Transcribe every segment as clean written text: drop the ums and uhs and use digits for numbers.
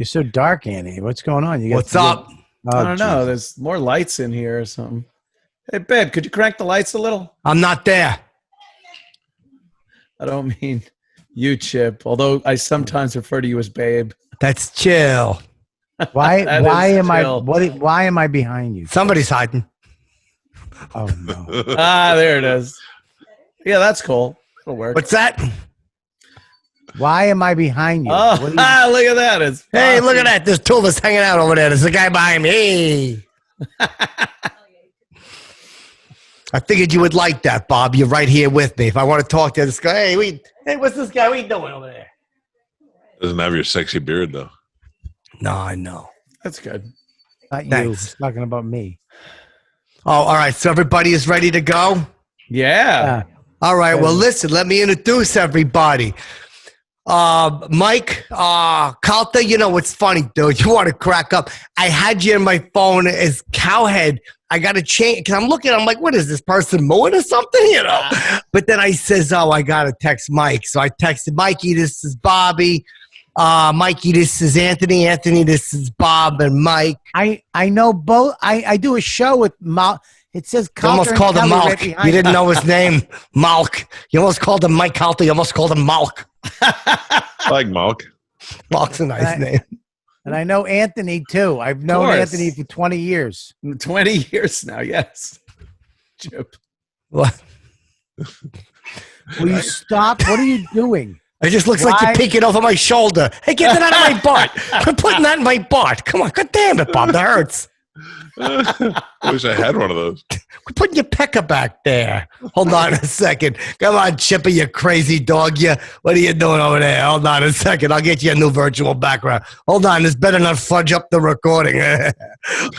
You're so dark, Andy. What's going on? What's up? I don't know. There's more lights in here or something. Hey, babe, could you crank the lights a little? I'm not there. I don't mean you, Chip, although I sometimes refer to you as babe. That's chill. Why am chill. why am I behind you? Somebody's hiding. Oh no. There it is. Yeah, that's cool. It'll work. What's that? Why am I behind you? Oh, look at that. It's Hey, look at that. There's two of us hanging out over there. There's a guy behind me. Hey. I figured you would like that, Bob. You're right here with me. If I want to talk to this guy, hey, what's this guy? What are you doing over there? Doesn't have your sexy beard, though. No, I know. That's good. Not you. Thanks. It's talking about me. Oh, all right. So everybody is ready to go? Yeah. All right. Well, listen, let me introduce everybody. Mike Calta, you know what's funny, dude? You want to crack up. I had you in my phone as Cowhead. I got to change because I'm looking. I'm like, what is this person mooing or something? You know. But then I says, oh, I got to text Mike. So I texted Mikey. This is Bobby. Mikey, this is Anthony. Anthony, this is Bob and Mike. I know both. I do a show with Mal. It says You almost called him Malk. You didn't know his name, Malk. You almost called him Mike Calta. You almost called him Malk. I like Malk. Malk's a nice name. And I know Anthony too. I've known Anthony for 20 years. 20 years now, yes. Chip. What? Will you stop? What are you doing? It just looks like you're peeking over my shoulder. Hey, get that out of my butt. Quit putting that in my butt. Come on. God damn it, Bob. That hurts. I wish I had one of those. Quit putting your pecker back there. Hold on a second. Come on, Chipper, you crazy dog. What are you doing over there? Hold on a second. I'll get you a new virtual background. Hold on. This better not fudge up the recording.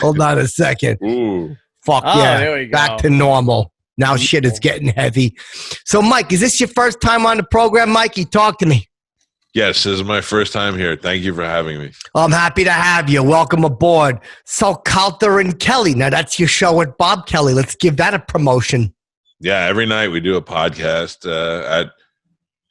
Hold on a second. Ooh. Fuck yeah. There we go. Back to normal. Now shit is getting heavy. So, Mike, is this your first time on the program, Mikey? Talk to me. Yes, this is my first time here. Thank you for having me. I'm happy to have you. Welcome aboard. So, Calta and Kelly. Now, that's your show with Bob Kelly. Let's give that a promotion. Yeah, every night we do a podcast at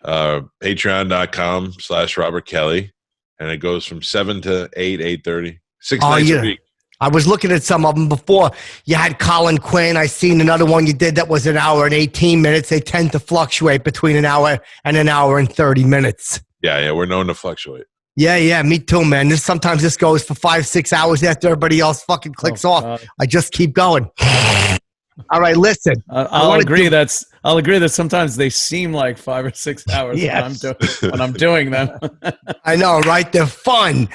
patreon.com/Robert Kelly, and it goes from 7 to 8:30, 6 nights a week. I was looking at some of them before. You had Colin Quinn. I seen another one you did that was an hour and 18 minutes. They tend to fluctuate between an hour and 30 minutes. Yeah, we're known to fluctuate. Yeah, me too, man. Sometimes this goes for 5-6 hours after everybody else fucking clicks off. God. I just keep going. All right, listen. I'll agree that sometimes they seem like 5 or 6 hours when I'm doing them. I know, right? They're fun.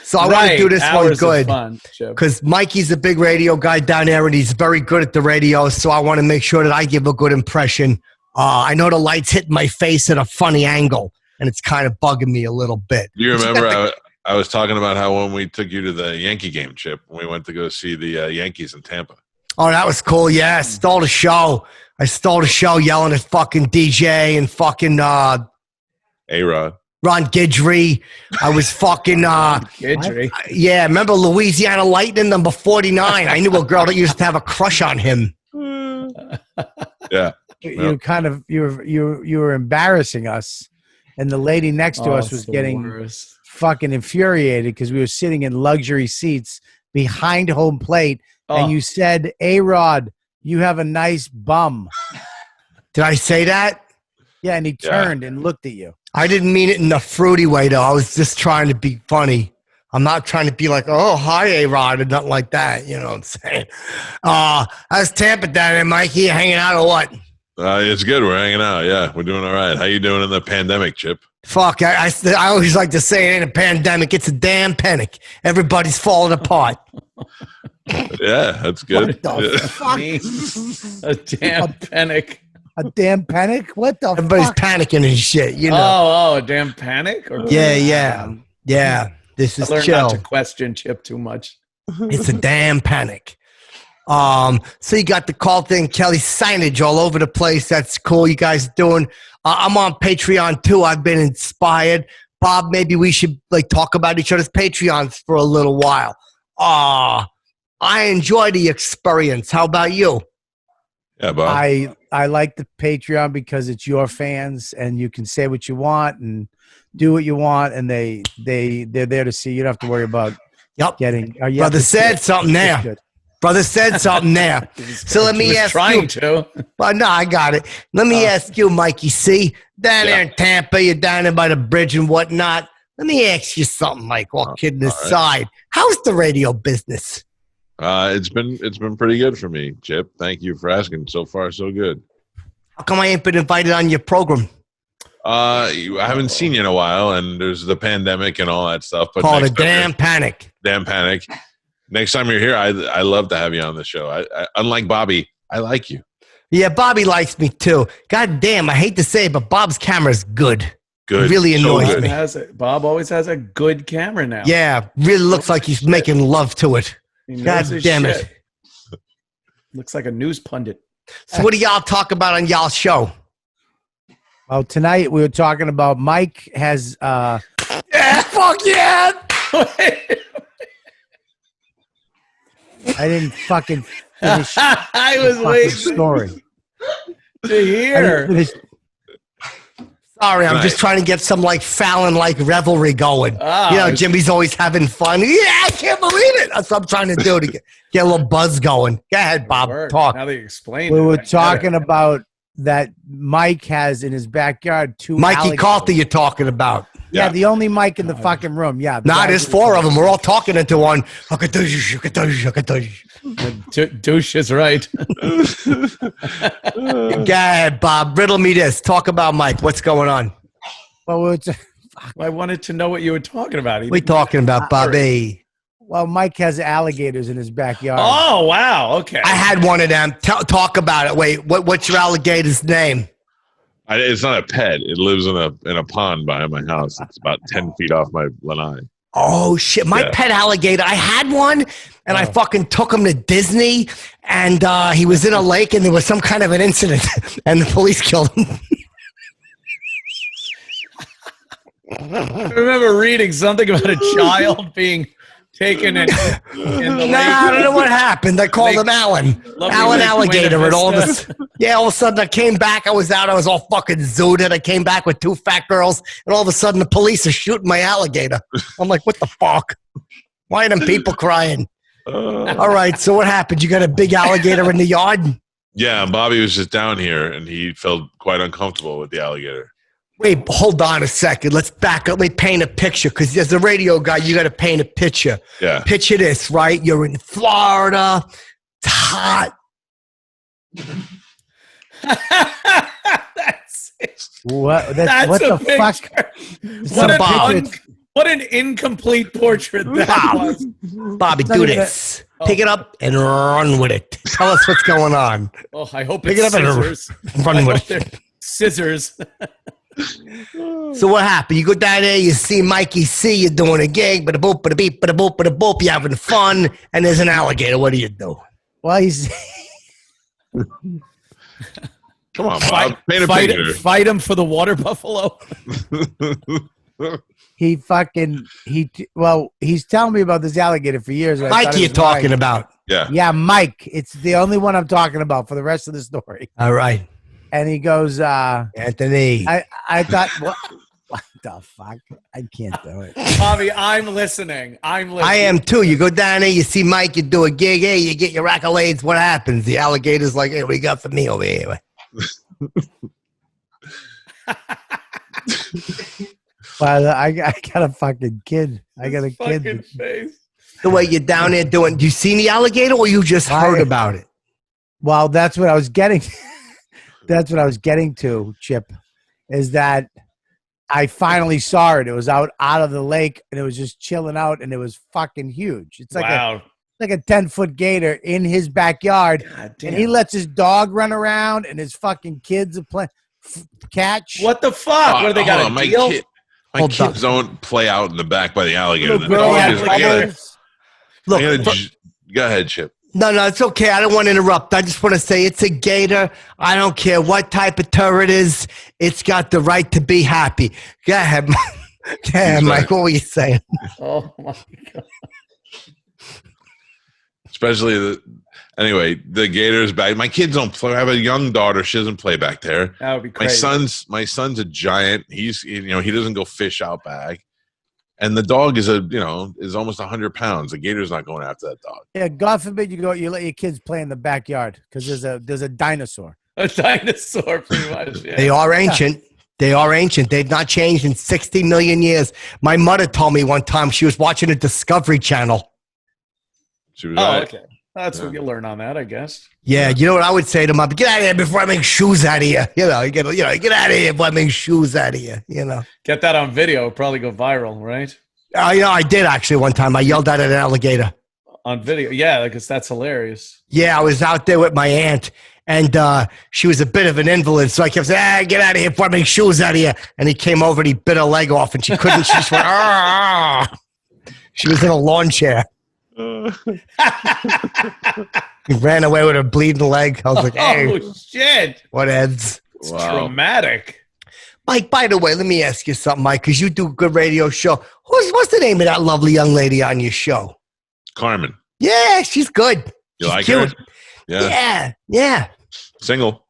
So I want to do this one good because Mikey's a big radio guy down there, and he's very good at the radio. So I want to make sure that I give a good impression. I know the lights hit my face at a funny angle, and it's kind of bugging me a little bit. Do you remember I was talking about how when we took you to the Yankee game, Chip, when we went to go see the Yankees in Tampa? Oh, that was cool. Yeah, I stole the show. Yelling at fucking DJ and fucking A-Rod. Ron Guidry. I was fucking Guidry. Yeah, remember Louisiana Lightning number 49? I knew a girl that used to have a crush on him. Yeah. You were embarrassing us, and the lady next to us was getting fucking infuriated because we were sitting in luxury seats behind home plate, and you said, "A-Rod, you have a nice bum." Did I say that? Yeah, and he turned and looked at you. I didn't mean it in a fruity way, though. I was just trying to be funny. I'm not trying to be like, oh, hi, A-Rod, or nothing like that. You know what I'm saying? How's Tampa down there, Mikey? You hanging out or what? It's good. We're hanging out. Yeah, we're doing all right. How you doing in the pandemic, Chip? Fuck, I always like to say it ain't a pandemic. It's a damn panic. Everybody's falling apart. Yeah, that's good. What the fuck? A damn panic. A damn panic? What the Everybody's fuck? panicking and shit, you know. Oh, a damn panic? Or Yeah. This is learned chill. not to question Chip too much. It's a damn panic. So you got the Calta and Kelly signage all over the place. That's cool. You guys are doing. I'm on Patreon too. I've been inspired. Bob, maybe we should talk about each other's Patreons for a little while. I enjoy the experience. How about you? Yeah, Bob. like the Patreon because it's your fans and you can say what you want and do what you want, and they're there to see. You don't have to worry about getting. Brother said something there. Brother said something there. So let me ask trying to. Well, no, I got it. Let me ask you, Mikey C. Down there in Tampa, you're down there by the bridge and whatnot. Let me ask you something, Mike. All kidding aside, right. How's the radio business? It's been pretty good for me, Chip. Thank you for asking. So far, so good. How come I ain't been invited on your program? I haven't seen you in a while, and there's the pandemic and all that stuff. But called a damn panic. Damn panic. Next time you're here, I love to have you on the show. I unlike Bobby, I like you. Yeah, Bobby likes me too. God damn, I hate to say it, but Bob's camera's good. Good. It really annoys me. Bob always has a good camera now. Yeah, really looks like he's making love to it. God damn it. Looks like a news pundit. So what do y'all talk about on y'all's show? Well, tonight we were talking about Mike has yeah, fuck yeah. I didn't fucking finish. I was waiting story to hear. Sorry, I'm just trying to get some like Fallon like revelry going. Jimmy's always having fun. Yeah, I can't believe it. That's what I'm trying to do to get a little buzz going. Go ahead, Bob. Talk. Now they explain. We were talking about that Mike has in his backyard 2 Mikey Calta you're talking about. Yeah, the only mic in the fucking room. Yeah. Nah, there's 4 of them. We're all talking into one. Douche is right. Go ahead, Bob. Riddle me this. Talk about Mike. What's going on? Well, I wanted to know what you were talking about. We're talking about Bobby. Well, Mike has alligators in his backyard. Oh, wow. Okay. I had one of them. Talk about it. Wait, what's your alligator's name? It's not a pet. It lives in a pond behind my house. It's about 10 feet off my lanai. Oh, shit. My pet alligator. I had one, and I fucking took him to Disney, and he was in a lake, and there was some kind of an incident, and the police killed him. I remember reading something about a child being taken in the lake. I don't know what happened. I called him Alan. Alan Alligator. And all of a sudden I came back. I was all fucking zooted. I came back with 2 fat girls, and all of a sudden the police are shooting my alligator. I'm like, what the fuck? Why are them people crying? All right, so what happened? You got a big alligator in the yard? Yeah, Bobby was just down here, and he felt quite uncomfortable with the alligator. Wait, hold on a second. Let's back up. Let me paint a picture, because as a radio guy, you got to paint a picture. Yeah. Picture this, right? You're in Florida. It's hot. That's it. What? What the fuck? What an incomplete portrait that was. Bobby, do this. Pick it up and run with it. Tell us what's going on. Oh, I hope Pick it's it up scissors. And run with it. Scissors. So what happened? You go down there, you see Mikey C, you're doing a gig, bada boop, bada beep, bada boop, bada boop, you're having fun, and there's an alligator. What do you do? Well, he's come on, Bob. Paint a picture. Fight him for the water buffalo. he's telling me about this alligator for years. Mike, you're talking about. Yeah, Mike. It's the only one I'm talking about for the rest of the story. All right. And he goes, Anthony. I thought, what the fuck? I can't do it. Bobby, I'm listening. I am too. You go down there, you see Mike, you do a gig, hey, you get your accolades. What happens? The alligator's like, hey, what do you got for me over here? Well, I got a fucking kid. I got a kid. Face. The way you're down there doing, do you see the alligator or you just heard about it? Well, that's what I was getting. That's what I was getting to, Chip, is that I finally saw it. It was out of the lake, and it was just chilling out, and it was fucking huge. It's like a 10-foot gator in his backyard, and he lets his dog run around, and his fucking kids are playing catch. What the fuck? What do they got? My kids don't play out in the back by the alligator. Go ahead, Chip. No, it's okay. I don't want to interrupt. I just want to say it's a gator. I don't care what type of turret it is. It's got the right to be happy. Go ahead, Mike. What were you saying? Oh, my God. Especially Anyway, the Gators back. My kids don't play. I have a young daughter. She doesn't play back there. That would be crazy. My son's a giant. He doesn't go fish out back. And the dog is almost 100 pounds. The gator's not going after that dog. Yeah, God forbid you let your kids play in the backyard because there's a dinosaur. A dinosaur, pretty much. Yeah. They are ancient. They are ancient. They've not changed in 60 million years. My mother told me one time she was watching a Discovery Channel. She was right. Okay. That's what you learn on that, I guess. Yeah, you know what I would say to them? Get out of here before I make shoes out of you. Get out of here before I make shoes out of you. Get that on video. It'll probably go viral, right? I did actually one time. I yelled at an alligator. On video. Yeah, because that's hilarious. Yeah, I was out there with my aunt, and she was a bit of an invalid, so I kept saying, get out of here before I make shoes out of you. And he came over and he bit her leg off, and she couldn't. She just went, She was in a lawn chair. He ran away with her bleeding leg. I was like, hey. Oh, shit. What ends? It's traumatic. Mike, by the way, let me ask you something, Mike, because you do a good radio show. What's the name of that lovely young lady on your show? Carmen. Yeah, she's good. You like cute. her? Yeah. Yeah. Single.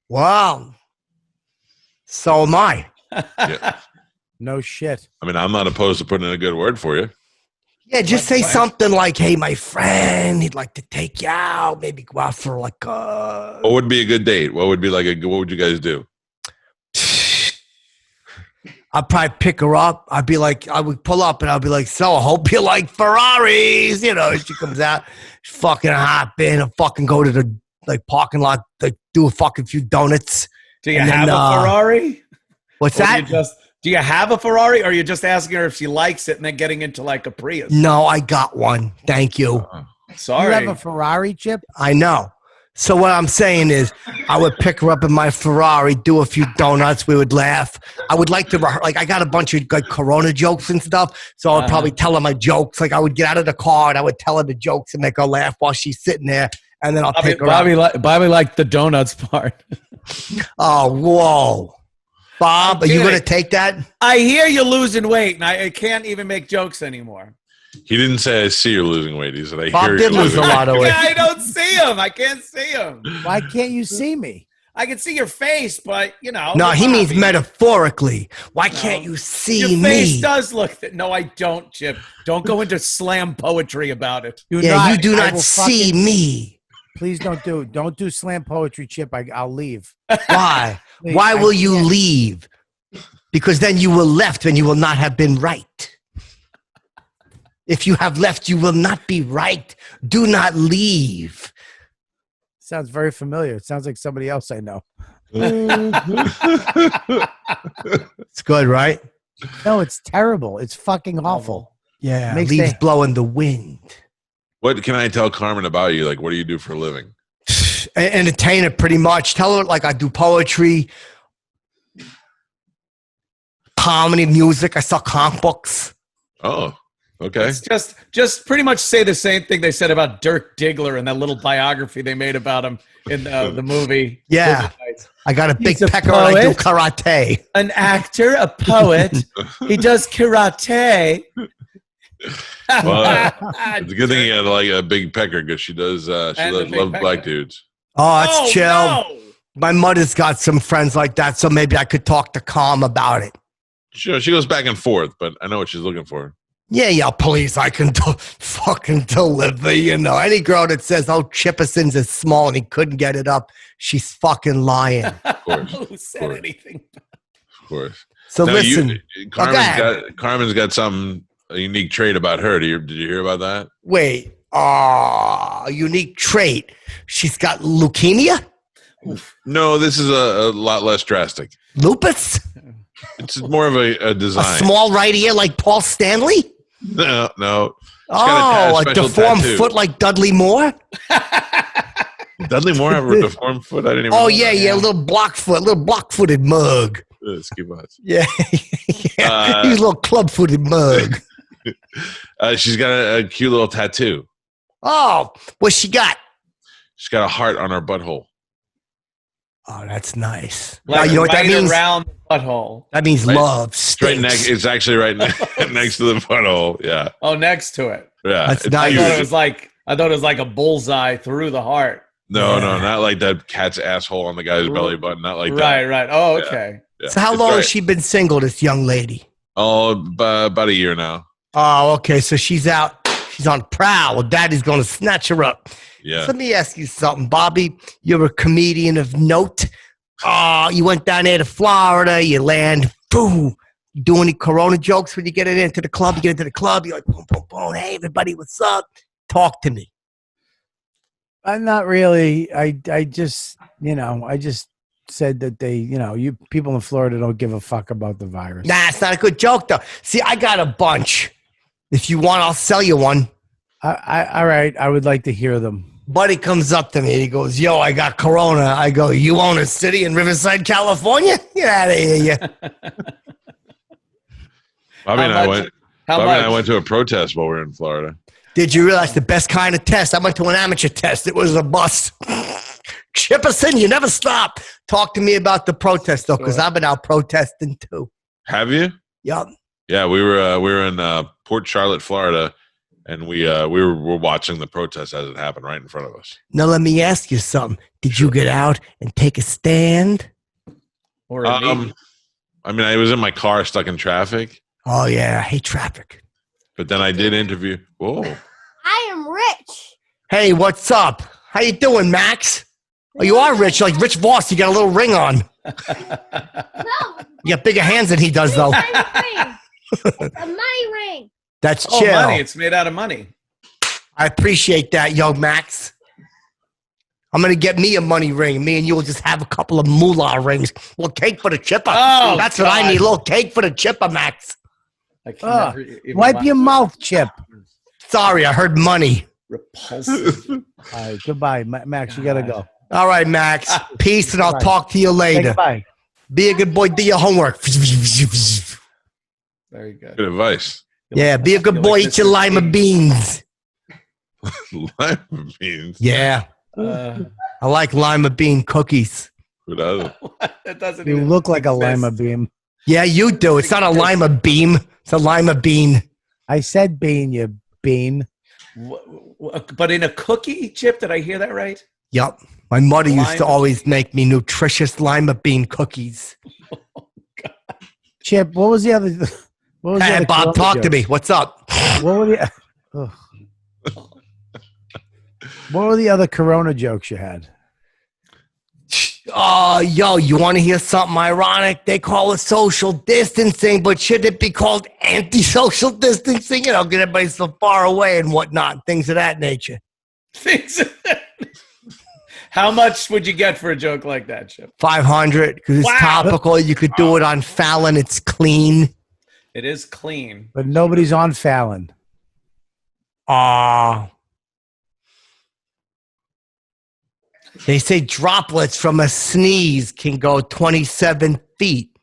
Wow. So am I. Yeah. No shit. I mean, I'm not opposed to putting in a good word for you. Yeah, just say something like, hey, my friend, he'd like to take you out. Maybe go out for like a... What would be a good date? What would you guys do? I'd probably pick her up. I would pull up and I'd be like, so I hope you like Ferraris. She comes out, fucking hop in and fucking go to the parking lot, do a fucking few donuts. Do you have a Ferrari? What's that? Do you have a Ferrari, or are you just asking her if she likes it and then getting into like a Prius? No, I got one. Thank you. Sorry. You have a Ferrari, Chip? I know. So what I'm saying is I would pick her up in my Ferrari, do a few donuts. We would laugh. I would like to, I got a bunch of Corona jokes and stuff. So I would probably tell her my jokes. I would get out of the car and I would tell her the jokes and make her laugh while she's sitting there. And then I'll take her out. Bobby liked the donuts part. Oh, whoa. Bob, are you going to take that? I hear you're losing weight, and I can't even make jokes anymore. He didn't say, I see you're losing weight. He said, I Bob hear did you're lose a losing lot of weight. I don't see him. I can't see him. Why can't you see me? I can see your face, but, No, he means metaphorically. Why can't you see me? Your face does look... No, I don't, Chip. Don't go into slam poetry about it. You do not see me. Please don't do slam poetry, Chip. I'll leave. Why? Why will you leave? Because then you will left and you will not have been right. If you have left, you will not be right. Do not leave. Sounds very familiar. It sounds like somebody else I know. It's good, right? No, it's terrible. It's fucking awful. Yeah, leaves blowing the wind. What can I tell Carmen about you? Like, what do you do for a living? Entertain her pretty much. Tell her I do poetry, comedy, music. I sell comic books. Oh, okay. It's just pretty much say the same thing they said about Dirk Diggler and that little biography they made about him in the movie. Yeah. I got a big pecker and I do karate. An actor, a poet. He does karate. Well, it's a good thing he had a big pecker because she loves black dudes. Oh, that's chill. No. My mother's got some friends like that, so maybe I could talk to Calm about it. Sure, she goes back and forth, but I know what she's looking for. Yeah, please, I can fucking deliver, Any girl that says, Chipperson's is small and he couldn't get it up, she's fucking lying. Of course. Who said anything? Of course. So now listen. Carmen's got a unique trait about her. Did you hear about that? Wait. A unique trait. She's got leukemia? No, this is a lot less drastic. Lupus? It's more of a design. A small right ear like Paul Stanley? No. A deformed foot like Dudley Moore? Dudley Moore have a deformed foot? I didn't even know that. A little block-footed mug. Skip us. Yeah. He's a little club-footed mug. She's got a cute little tattoo. Oh, what's she got? She's got a heart on her butthole. Oh, that's nice. Like you know what that means? Around the butthole. That means love. Straight next. It's actually right next to the butthole. Yeah. Oh, next to it. Yeah. That's nice. I thought it was like I thought it was like a bullseye through the heart. No, not like that cat's asshole on the guy's belly button. Not like that. Right. Oh, okay. Yeah. So how long has she been single, this young lady? Oh, about a year now. Oh, okay. So she's out. She's on prowl. Well, daddy's going to snatch her up. Yeah. So let me ask you something, Bobby. You're a comedian of note. Oh, you went down there to Florida. You land. Boom. You do any Corona jokes when you get into the club? You get into the club. You're like, boom, boom, boom. Hey, everybody, what's up? Talk to me. I'm not really. I just, I just said that they, you people in Florida don't give a fuck about the virus. Nah, it's not a good joke, though. See, I got a bunch. If you want, I'll sell you one. All right. I would like to hear them. Buddy comes up to me and he goes, yo, I got Corona. I go, you own a city in Riverside, California? Get out of here, you. Bobby and I went to a protest while we were in Florida. Did you realize the best kind of test? I went to an amateur test. It was a bust. Chipperson, you never stop. Talk to me about the protest, though, because I've been out protesting, too. Have you? Yep. Yeah, we were in Port Charlotte, Florida, and we were watching the protest as it happened right in front of us. Now, let me ask you something. Did you get out and take a stand? Or I mean, I was in my car stuck in traffic. Oh, yeah. I hate traffic. But then I did interview. Whoa. I am rich. Hey, what's up? How you doing, Max? Oh, you are rich. Like Rich Voss. You got a little ring on. No. You got bigger hands than he does, though. It's a money ring. That's Oh, chill. money. It's made out of money. I appreciate that, yo, Max. I'm going to get me a money ring. Me and you will just have a couple of moolah rings. A little cake for the chipper. Oh, That's what I need. A little cake for the chipper, Max. I can never even Wipe your mouth, Chip. Sorry, I heard money. Repulsive. All right. Goodbye, Max. You got to go. All right, Max. Peace, and I'll talk to you Say later. goodbye. Be a good boy. Do your homework. Very good. Good advice. Yeah, be a good boy. Eat your lima beans. Lima beans. Yeah. I like lima bean cookies. Who doesn't? That doesn't You even look like a exist. lima bean. Yeah, you do. It's not a lima beam. It's a lima bean. I said bean, you bean. But in a cookie, Chip, did I hear that right? Yup. My mother used to Lima always make me nutritious lima bean cookies. Chip, what was the other? What was the Hey, other Bob, Corona talk to joke? me. What's up? What were the? Ugh. What were the other Corona jokes you had? Oh, yo, you want to hear something ironic? They call it social distancing, but should it be called anti-social distancing? Get everybody so far away and whatnot, things of that nature. Things. How much would you get for a joke like that, Chip? 500, because it's Wow. topical. You could do it on Fallon. It's clean. It is clean. But nobody's on Fallon. They say droplets from a sneeze can go 27 feet.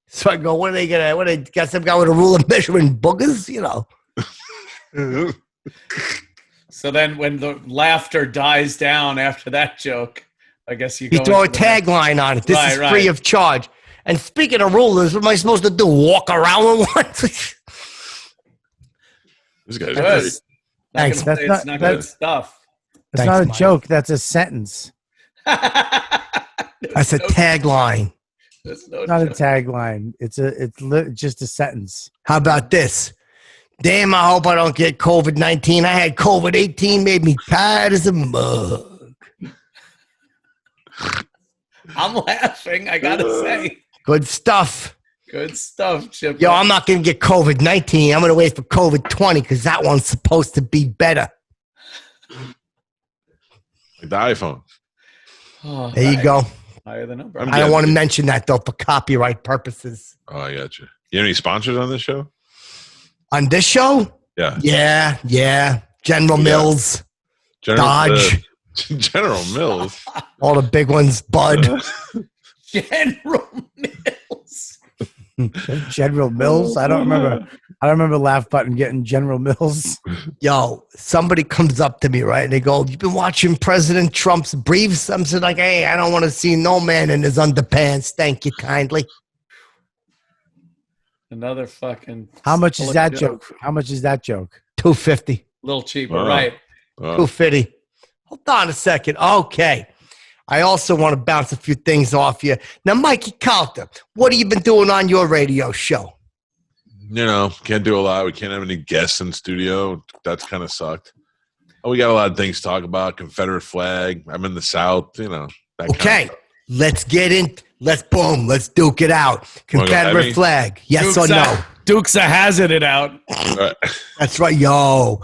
So I go, what are they going to, what, they got some guy with a ruler measuring boogers? So then when the laughter dies down after that joke, I guess you go You throw a into the next- tagline on it. This is Right, free right. of charge. And speaking of rulers, what am I supposed to do? Walk around with one? This guy's Good. crazy. Thanks. That's It's not- not that- good stuff. That's Thanks, not a Mike. joke. That's a sentence. That's a tagline. That's no Not a joke. tagline. It's just a sentence. How about this? Damn, I hope I don't get COVID-19. I had COVID-18, made me tired as a mug. I'm laughing. I gotta say, Good stuff. good stuff, Chip. Yo, I'm not going to get COVID-19. I'm going to wait for COVID-20 because that one's supposed to be better. Like the iPhone. Oh, There you go. higher the number. I'm I don't Yeah. want to mention that, though, for copyright purposes. Oh, I got you. You have any sponsors on this show? On this show? Yeah. Yeah. General Yeah. Mills, Dodge, General Mills. all the big ones, Bud. General Mills. General Mills. I don't remember Laugh Button getting General Mills. Yo, somebody comes up to me, right? And they go, you've been watching President Trump's briefs? I'm saying like, hey, I don't want to see no man in his underpants. Thank you kindly. Another fucking. How much is that joke? joke? How much is that joke? $250. A little cheaper, Wow. right? Too fitty. Hold on a second. Okay. I also want to bounce a few things off you. Now, Mikey Calta, what have you been doing on your radio show? Can't do a lot. We can't have any guests in studio. That's kind of sucked. Oh, we got a lot of things to talk about. Confederate flag. I'm in the South, that Okay. Let's get in. Let's duke it out. Confederate flag. Yes or no? Dukes are hazard it out. That's right. Yo.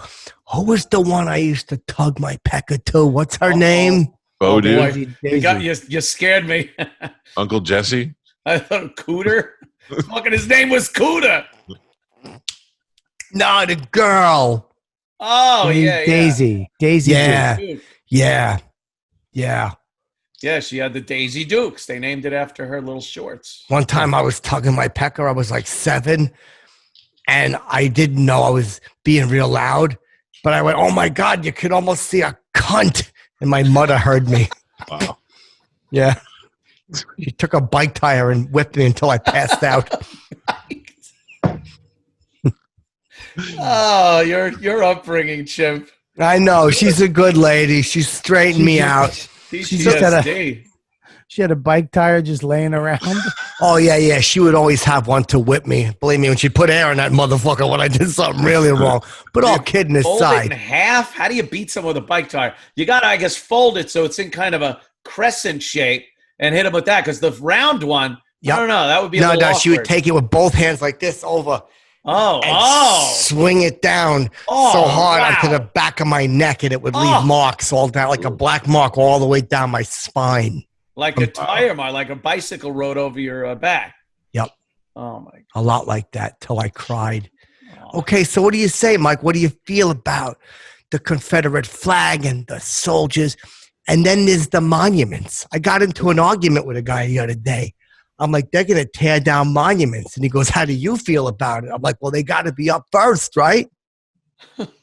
Who was the one I used to tug my pecker to? What's her name? Bo, dude. You scared me. Uncle Jesse? I thought Cooter. Fucking his name was Cooter. No, the girl. Oh, yeah. Daisy. Daisy. Yeah. Duke. Yeah. Yeah, she had the Daisy Dukes. They named it after her little shorts. One time I was tugging my pecker. I was like 7, and I didn't know I was being real loud. But I went, oh, my God, you could almost see a cunt. And my mother heard me. Wow. Yeah. She took a bike tire and whipped me until I passed out. Oh, your upbringing, Chimp. I know. She's a good lady. She straightened me out. She had a bike tire just laying around. Oh, yeah. She would always have one to whip me. Believe me, when she put air in that motherfucker when I did something really wrong. But all kidding Fold it in aside. half? How do you beat someone with a bike tire? You got to, I guess, fold it so it's in kind of a crescent shape and hit him with that. Because the round one, I don't know. That would be a little awkward. She would take it with both hands like this over. Swing it down so hard onto the back of my neck, and it would leave marks all down, like a black mark all the way down my spine. Like a tire mark, like a bicycle rode over your back. Yep. Oh, my God. A lot like that till I cried. Okay, so what do you say, Mike? What do you feel about the Confederate flag and the soldiers? And then there's the monuments. I got into an argument with a guy the other day. I'm like, they're going to tear down monuments. And he goes, how do you feel about it? I'm like, well, they got to be up first, right?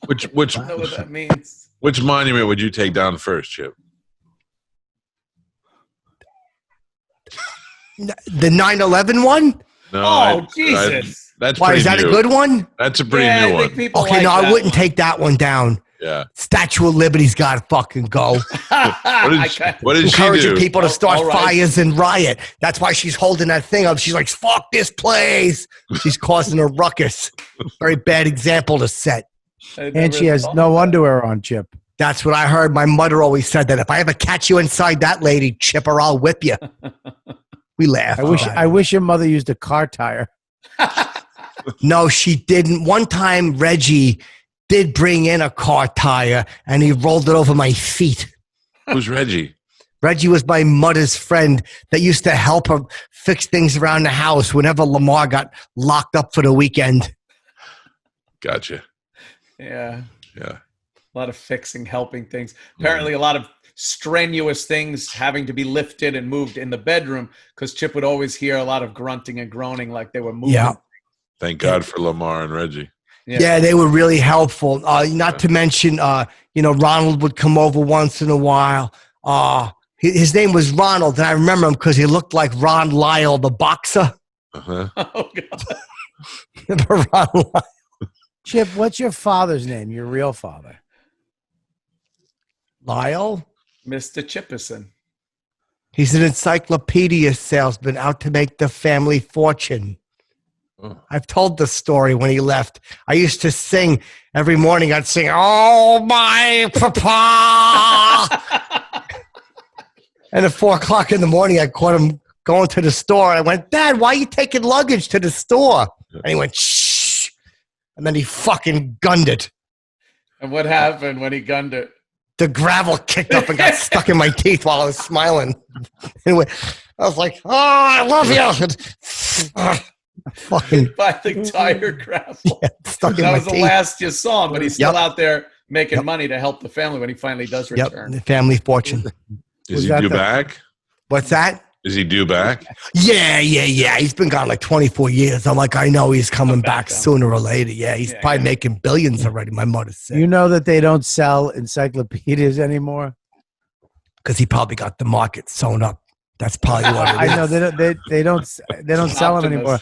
Which I don't know what that means. Which monument would you take down first, Chip? The 9/11 one? No. Jesus. That's Why, is that new. a good one? That's a pretty new one. Okay, no, I wouldn't take that one down. Yeah. Statue of Liberty's got to fucking go. What did she Encouraging do? people to start fires and riot. That's why she's holding that thing up. She's like, fuck this place. She's causing a ruckus. Very bad example to set. And she has no underwear on, Chip. That's what I heard. My mother always said that. If I ever catch you inside that lady, Chipper, I'll whip you. We laugh. I wish your mother used a car tire. No, she didn't. One time, Reggie did bring in a car tire, and he rolled it over my feet. Who's Reggie? Reggie was my mother's friend that used to help her fix things around the house whenever Lamar got locked up for the weekend. Gotcha. Yeah. Yeah. A lot of fixing, helping things. Apparently, a lot of strenuous things having to be lifted and moved in the bedroom because Chip would always hear a lot of grunting and groaning like they were moving. Yeah. Thank God for Lamar and Reggie. Yeah, they were really helpful. Not to mention, Ronald would come over once in a while. His name was Ronald, and I remember him because he looked like Ron Lyle, the boxer. Uh-huh. Oh, God. Remember Ron Lyle? Chip, what's your father's name, your real father? Lyle? Mr. Chipperson. He's an encyclopedia salesman out to make the family fortune. Oh. I've told the story when he left. I used to sing every morning. I'd sing, "Oh, my papa." And at 4:00 in the morning, I caught him going to the store. I went, "Dad, why are you taking luggage to the store?" And he went, "Shh." And then he fucking gunned it. And what happened when he gunned it? The gravel kicked up and got stuck in my teeth while I was smiling. Anyway, I was like, "Oh, I love you." Fucking by the tire gravel. Yeah, stuck in that my was the teeth. last you saw him, but he's still out there making money to help the family when he finally does return. The family fortune. Is he due back? What's that? Is he due back? Yeah. He's been gone like 24 years. I'm like, I know he's coming back sooner or later. Yeah, he's probably making billions already, my mother said. You know that they don't sell encyclopedias anymore? Because he probably got the market sewn up. That's probably what it is. I know they don't sell them anymore.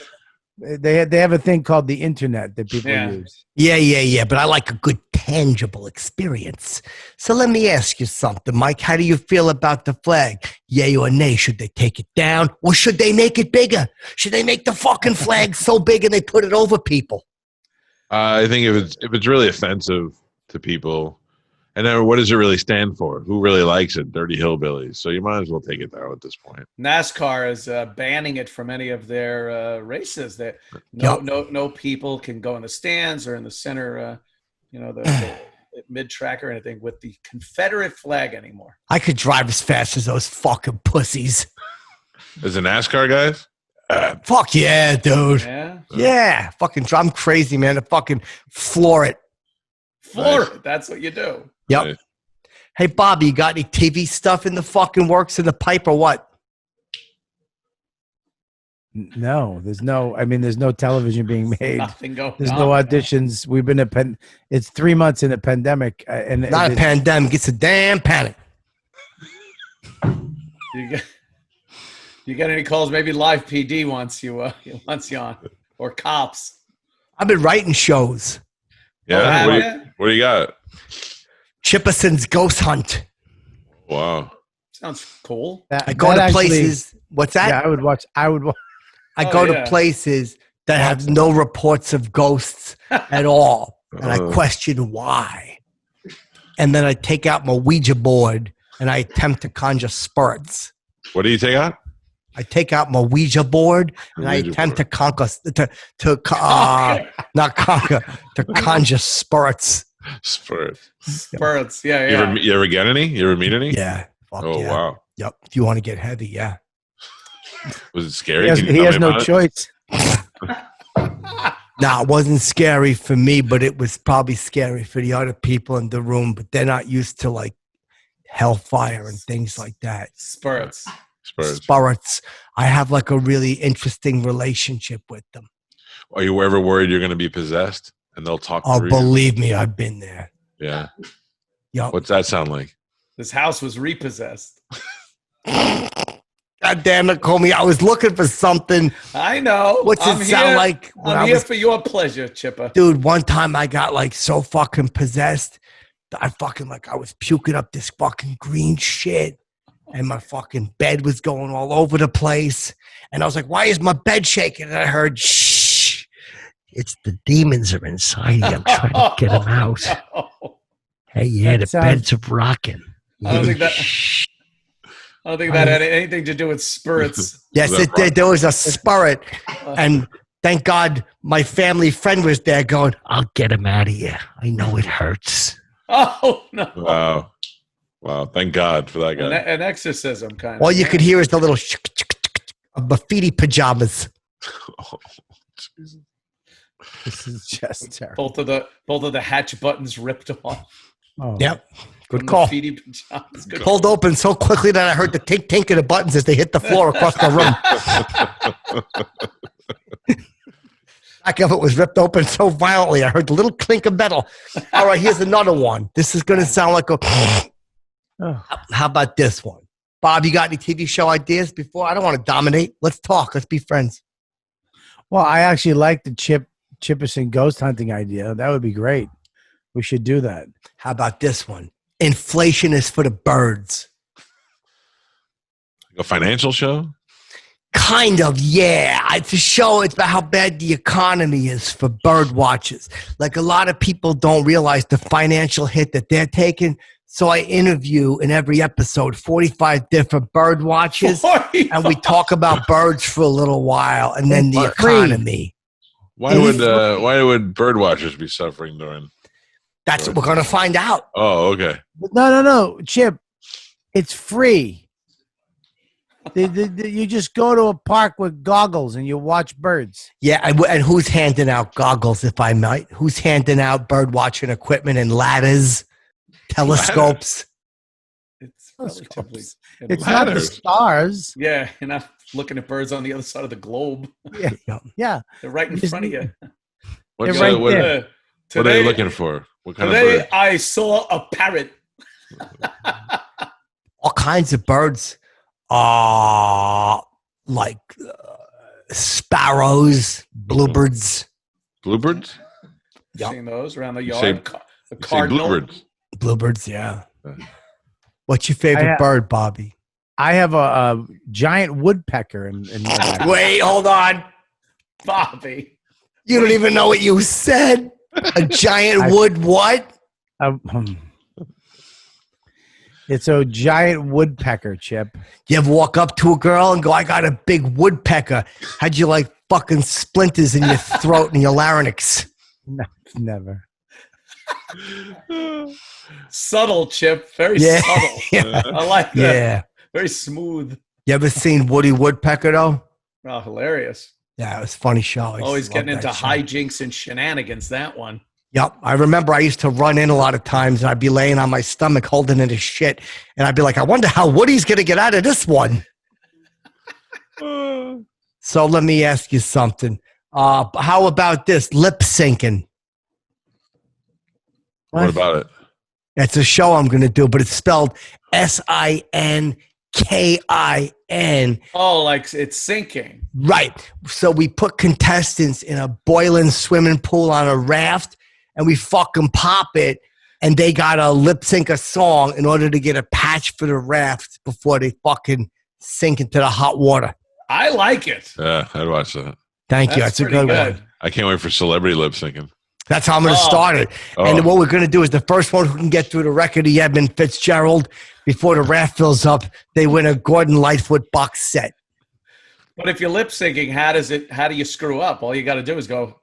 They have a thing called the internet that people use. Yeah. But I like a good tangible experience. So let me ask you something, Mike. How do you feel about the flag? Yay or nay? Should they take it down or should they make it bigger? Should they make the fucking flag so big and they put it over people? I think if it's really offensive to people, and then what does it really stand for? Who really likes it? Dirty hillbillies. So you might as well take it down at this point. NASCAR is banning it from any of their races. That no people can go in the stands or in the center, the mid track or anything with the Confederate flag anymore. I could drive as fast as those fucking pussies. As a NASCAR guys? Fuck yeah, dude. Yeah. Yeah. Fucking I'm crazy, man. To fucking floor it. Nice. That's what you do. Yep. Nice. Hey, Bobby, you got any TV stuff in the fucking works in the pipe or what? No, there's no television being made. Nothing going There's on. no auditions. We've been it's 3 months in a pandemic. Not a pandemic. It's a damn panic. You get any calls? Maybe Live PD wants you on, or Cops. I've been writing shows. Yeah. What do you got? Chipperson's Ghost Hunt. Wow. Sounds cool. I go to places. What's that? Yeah, I would watch. I go to places that have no reports of ghosts at all. And I question why. And then I take out my Ouija board and I attempt to conjure spirits. What do you take out? I take out my Ouija board and I attempt to conjure spirits. Spirits. Yeah. You ever get any? You ever meet any? Yeah. Oh, yeah. wow. Yep. If you want to get heavy, yeah. Was it scary? He has no choice. Nah, it wasn't scary for me, but it was probably scary for the other people in the room, but they're not used to like hellfire and things like that. Spirits. I have like a really interesting relationship with them. Are you ever worried you're going to be possessed and they'll talk Oh, through believe me, I've been there. Yeah. Yep. What's that sound like? This house was repossessed. God damn it, Comey. I was looking for something. I know. What's it sound like? I'm here for your pleasure, Chipper. Dude, one time I got like so fucking possessed that I was puking up this fucking green shit. And my fucking bed was going all over the place. And I was like, why is my bed shaking? And I heard, shh. It's the demons are inside you. I'm trying to get them out. No. Hey, yeah, the bed's rocking. I don't think that had anything to do with spirits. Yes, it did. There was a spirit. And thank God my family friend was there going, I'll get him out of here. I know it hurts. Oh, no. Wow. Thank God for that guy. An exorcism kind of. All you could hear is the little of Graffiti pajamas. Oh, Jesus. This is just terrible. Both of the hatch buttons ripped off. Oh. Yep. Good call. Graffiti pajamas. Good Pulled open so quickly that I heard the tink of the buttons as they hit the floor across the room. Back of it was ripped open so violently. I heard the little clink of metal. All right, here's another one. This is going to sound like a... How about this one? Bob, you got any TV show ideas before? I don't want to dominate. Let's talk. Let's be friends. Well, I actually like the Chipperson ghost hunting idea. That would be great. We should do that. How about this one? Inflation is for the birds. A financial show? Kind of, yeah. It's a show. It's about how bad the economy is for bird watchers. Like a lot of people don't realize the financial hit that they're taking. So I interview in every episode 45 different bird watchers, and we talk about birds for a little while, and then the economy. Why would bird watchers be suffering during? That's what we're going to find out. Oh, okay. No, Chip. It's free. You just go to a park with goggles and you watch birds. Yeah, and who's handing out goggles, if I might? Who's handing out bird watching equipment and ladders, telescopes? It's relatively. It's not the stars. Yeah, you're not looking at birds on the other side of the globe. Yeah. They're right in front of you. What Today, are they looking for? What kind of today bird? I saw a parrot. All kinds of birds. Like sparrows, bluebirds. Bluebirds? Yep. Seeing those around the yard. A You say cardinal. bluebirds. Bluebirds, yeah. What's your favorite bird, Bobby? I have a giant woodpecker in my back. Wait, hold on. Bobby. You don't even know what you said. A giant wood what? It's a giant woodpecker, Chip. You ever walk up to a girl and go, I got a big woodpecker. How'd you like fucking splinters in your throat and your larynx? No, never. Subtle, Chip. Very Yeah. subtle. Yeah. I like that. Yeah. Very smooth. You ever seen Woody Woodpecker, though? Oh, hilarious. Yeah, it was a funny show. I used to Always love getting that into show. hijinks and shenanigans, that one. Yep. I remember I used to run in a lot of times and I'd be laying on my stomach holding in his shit. And I'd be like, I wonder how Woody's going to get out of this one. So let me ask you something. How about this? Lip syncing. What about it? It's a show I'm going to do, but it's spelled Sinkin. Oh, like it's sinking. Right. So we put contestants in a boiling swimming pool on a raft and we fucking pop it and they got to lip sync a song in order to get a patch for the raft before they fucking sink into the hot water. I like it. Yeah, I'd watch that. Thank you. That's a pretty good one. I can't wait for celebrity lip syncing. That's how I'm going to start it. Oh. And what we're going to do is the first one who can get through the record of Edmund Fitzgerald before the raft fills up, they win a Gordon Lightfoot box set. But if you're lip syncing, how do you screw up? All you got to do is go.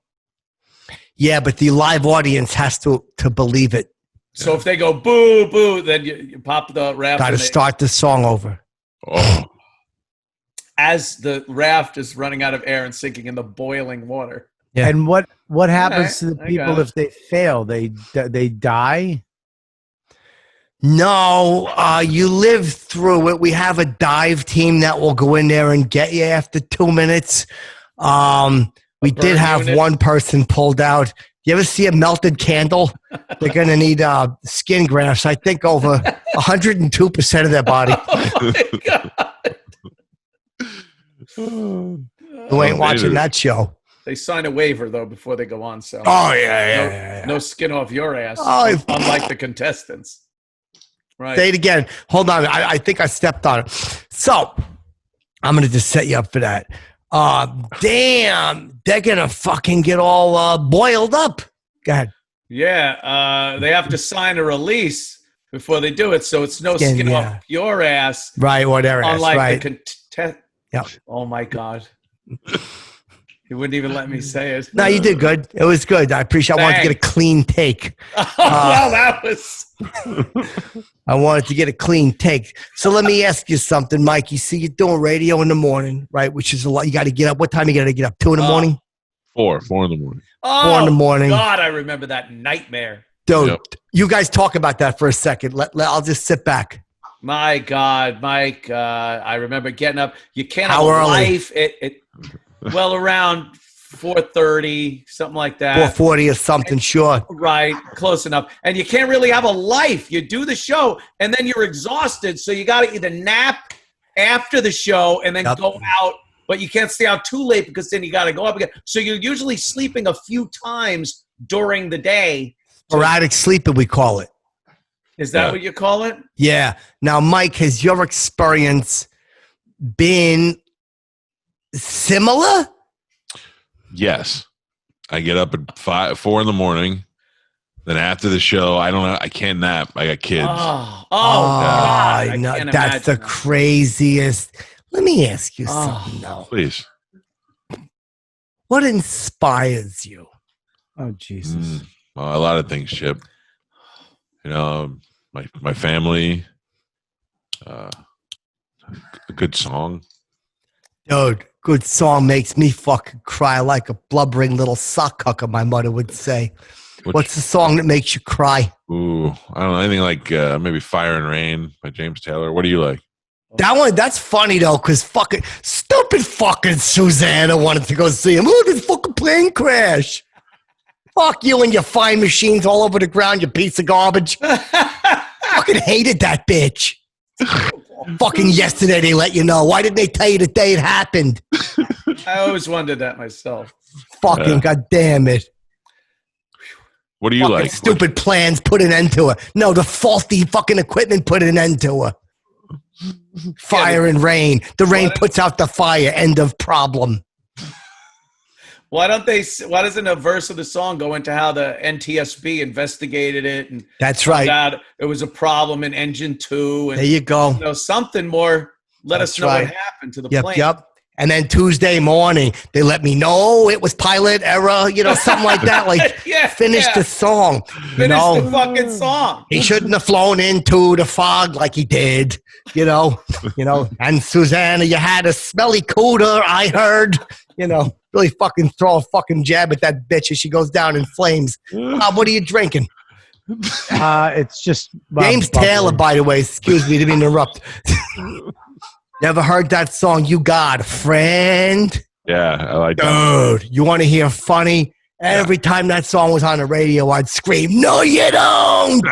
Yeah, but the live audience has to believe it. So if they go boo, boo, then you pop the raft. Got to start the song over. Oh, as the raft is running out of air and sinking in the boiling water. Yeah. And what happens to the I people got it. if they fail? They die? No, you live through it. We have a dive team that will go in there and get you after 2 minutes. We did burn have unit? one person pulled out. You ever see a melted candle? They're going to need skin grafts, I think, over 102% of their body. Oh my God. You ain't watching that show. They sign a waiver though before they go on. So Oh, yeah. no skin off your ass. Oh, unlike the contestants. Right. Say it again. Hold on. I think I stepped on it. So I'm going to just set you up for that. Damn. They're going to fucking get all boiled up. Go ahead. Yeah. They have to sign a release before they do it. So it's no skin off your ass. Right. Whatever. Unlike right. the contest. Yep. Oh my God. He wouldn't even let me say it. No, you did good. It was good. I appreciate. I wanted to get a clean take. Oh, well, that was. I wanted to get a clean take. So let me ask you something, Mike. You see, you're doing radio in the morning, right? Which is a lot. You got to get up. What time you got to get up? 2 in the morning? 4 in the morning. Oh, 4 in the morning. God, I remember that nightmare. Dude, Yep. you guys talk about that for a second. I'll just sit back. My God, Mike, I remember getting up. You can't How have a early? life. Well, around 4:30, something like that. 4:40 or something, sure. Right, close enough. And you can't really have a life. You do the show, and then you're exhausted, so you got to either nap after the show and then go out, but you can't stay out too late because then you got to go up again. So you're usually sleeping a few times during the day. Sporadic sleeping, we call it. Is that what you call it? Yeah. Now, Mike, has your experience been similar? Yes. I get up at 4 in the morning. Then after the show, I don't know. I can't nap. I got kids. God. I no, can't that's the imagine that. craziest. Let me ask you something, though. Please. What inspires you? Oh, Jesus. A lot of things, Chip. You know, my family, a good song. Dude, good song makes me fucking cry like a blubbering little sock hucker, my mother would say. What's the song that makes you cry? Ooh, I don't know. Anything like maybe Fire and Rain by James Taylor. What do you like? That one, that's funny, though, because fucking stupid fucking Susanna wanted to go see him. Look at this fucking plane crash. Fuck you and your fine machines all over the ground, you piece of garbage. Fucking hated that bitch. Fucking yesterday they let you know. Why didn't they tell you the day it happened? I always wondered that myself. Fucking goddamn it. What do you fucking like? stupid plans put an end to it. No, the faulty fucking equipment put an end to it. Fire and rain. The rain puts out the fire. End of problem. Why doesn't a verse of the song go into how the NTSB investigated it and That's right. out it was a problem in engine 2 and There you go. Something more. Let That's us know right. what happened to the plane. Yep. And then Tuesday morning, they let me know it was pilot error, something like that. Like, finish the song. Finish the fucking song. He shouldn't have flown into the fog like he did, And Susanna, you had a smelly cooter, I heard, really fucking throw a fucking jab at that bitch as she goes down in flames. What are you drinking? It's just James Taylor, by the way. Excuse me to interrupt. Never heard that song, You Got a Friend? Yeah, I like that. Dude, you want to hear funny? Every time that song was on the radio, I'd scream, "No, you don't!"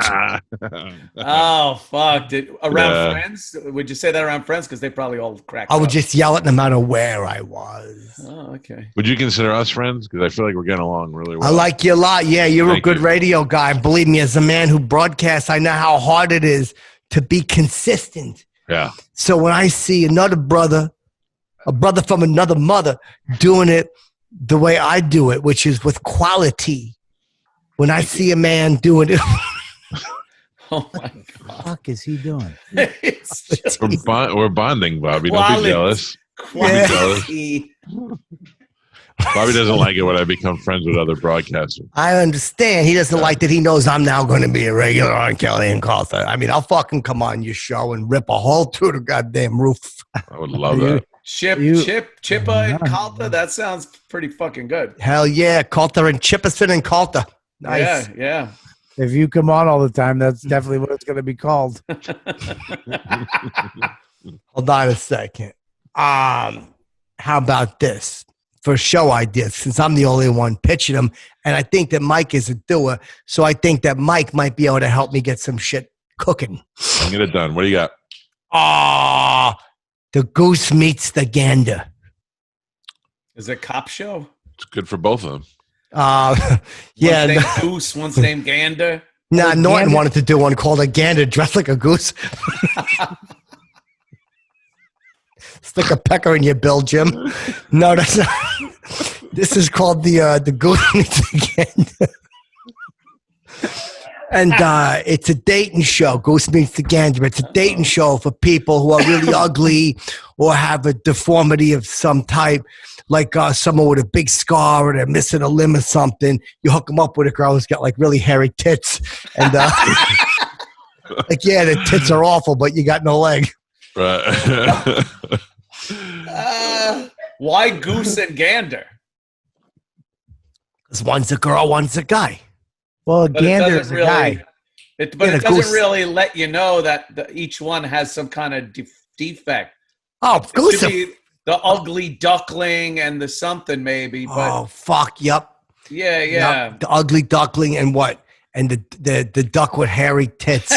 Oh, fuck. Around friends? Would you say that around friends? Because they probably all cracked I would up. just yell it no matter where I was. Oh, okay. Would you consider us friends? Because I feel like we're getting along really well. I like you a lot. Yeah, you're Thank a good you. radio guy. Believe me, as a man who broadcasts, I know how hard it is to be consistent. Yeah. So when I see another brother, a brother from another mother, doing it the way I do it, which is with quality, when I see a man doing it, Oh, my What the fuck is he doing? It's just We're bonding, Bobby. Don't Quality. be jealous. quality. Bobby doesn't like it when I become friends with other broadcasters. I understand. He doesn't like that. He knows I'm now going to be a regular on Kelly and Calta. I mean, I'll fucking come on your show and rip a hole through the goddamn roof. I would love that. Chippa and Calta, that sounds pretty fucking good. Hell yeah. Calta and Chipperson and Calta. Nice. Yeah. If you come on all the time, that's definitely what it's going to be called. Hold on a second. How about this? For show ideas, since I'm the only one pitching them, and I think that Mike is a doer, so I think that Mike might be able to help me get some shit cooking. I'll get it done. What do you got? The goose meets the gander. Is it a cop show? It's good for both of them. Yeah. One's named Goose, one's named Gander. Nah, Norton gander? wanted to do one called a gander dressed like a goose. Stick a pecker in your bill, Jim. No, that's not. This is called the goose meets the gander. And it's a dating show. Goose meets the gander. It's a dating show for people who are really ugly or have a deformity of some type, like someone with a big scar or they're missing a limb or something. You hook them up with a girl who's got like really hairy tits, and like the tits are awful, but you got no leg. Right. Why Goose and Gander? Because one's a girl, one's a guy. Well, But it Gander doesn't is a guy. But Yeah, it the doesn't goose- really let you know that each one has some kind of defect. Oh, It goose. should be the ugly duckling and the something maybe, but Oh, fuck. Yep. yeah. Yep. The ugly duckling and what? And the duck with hairy tits.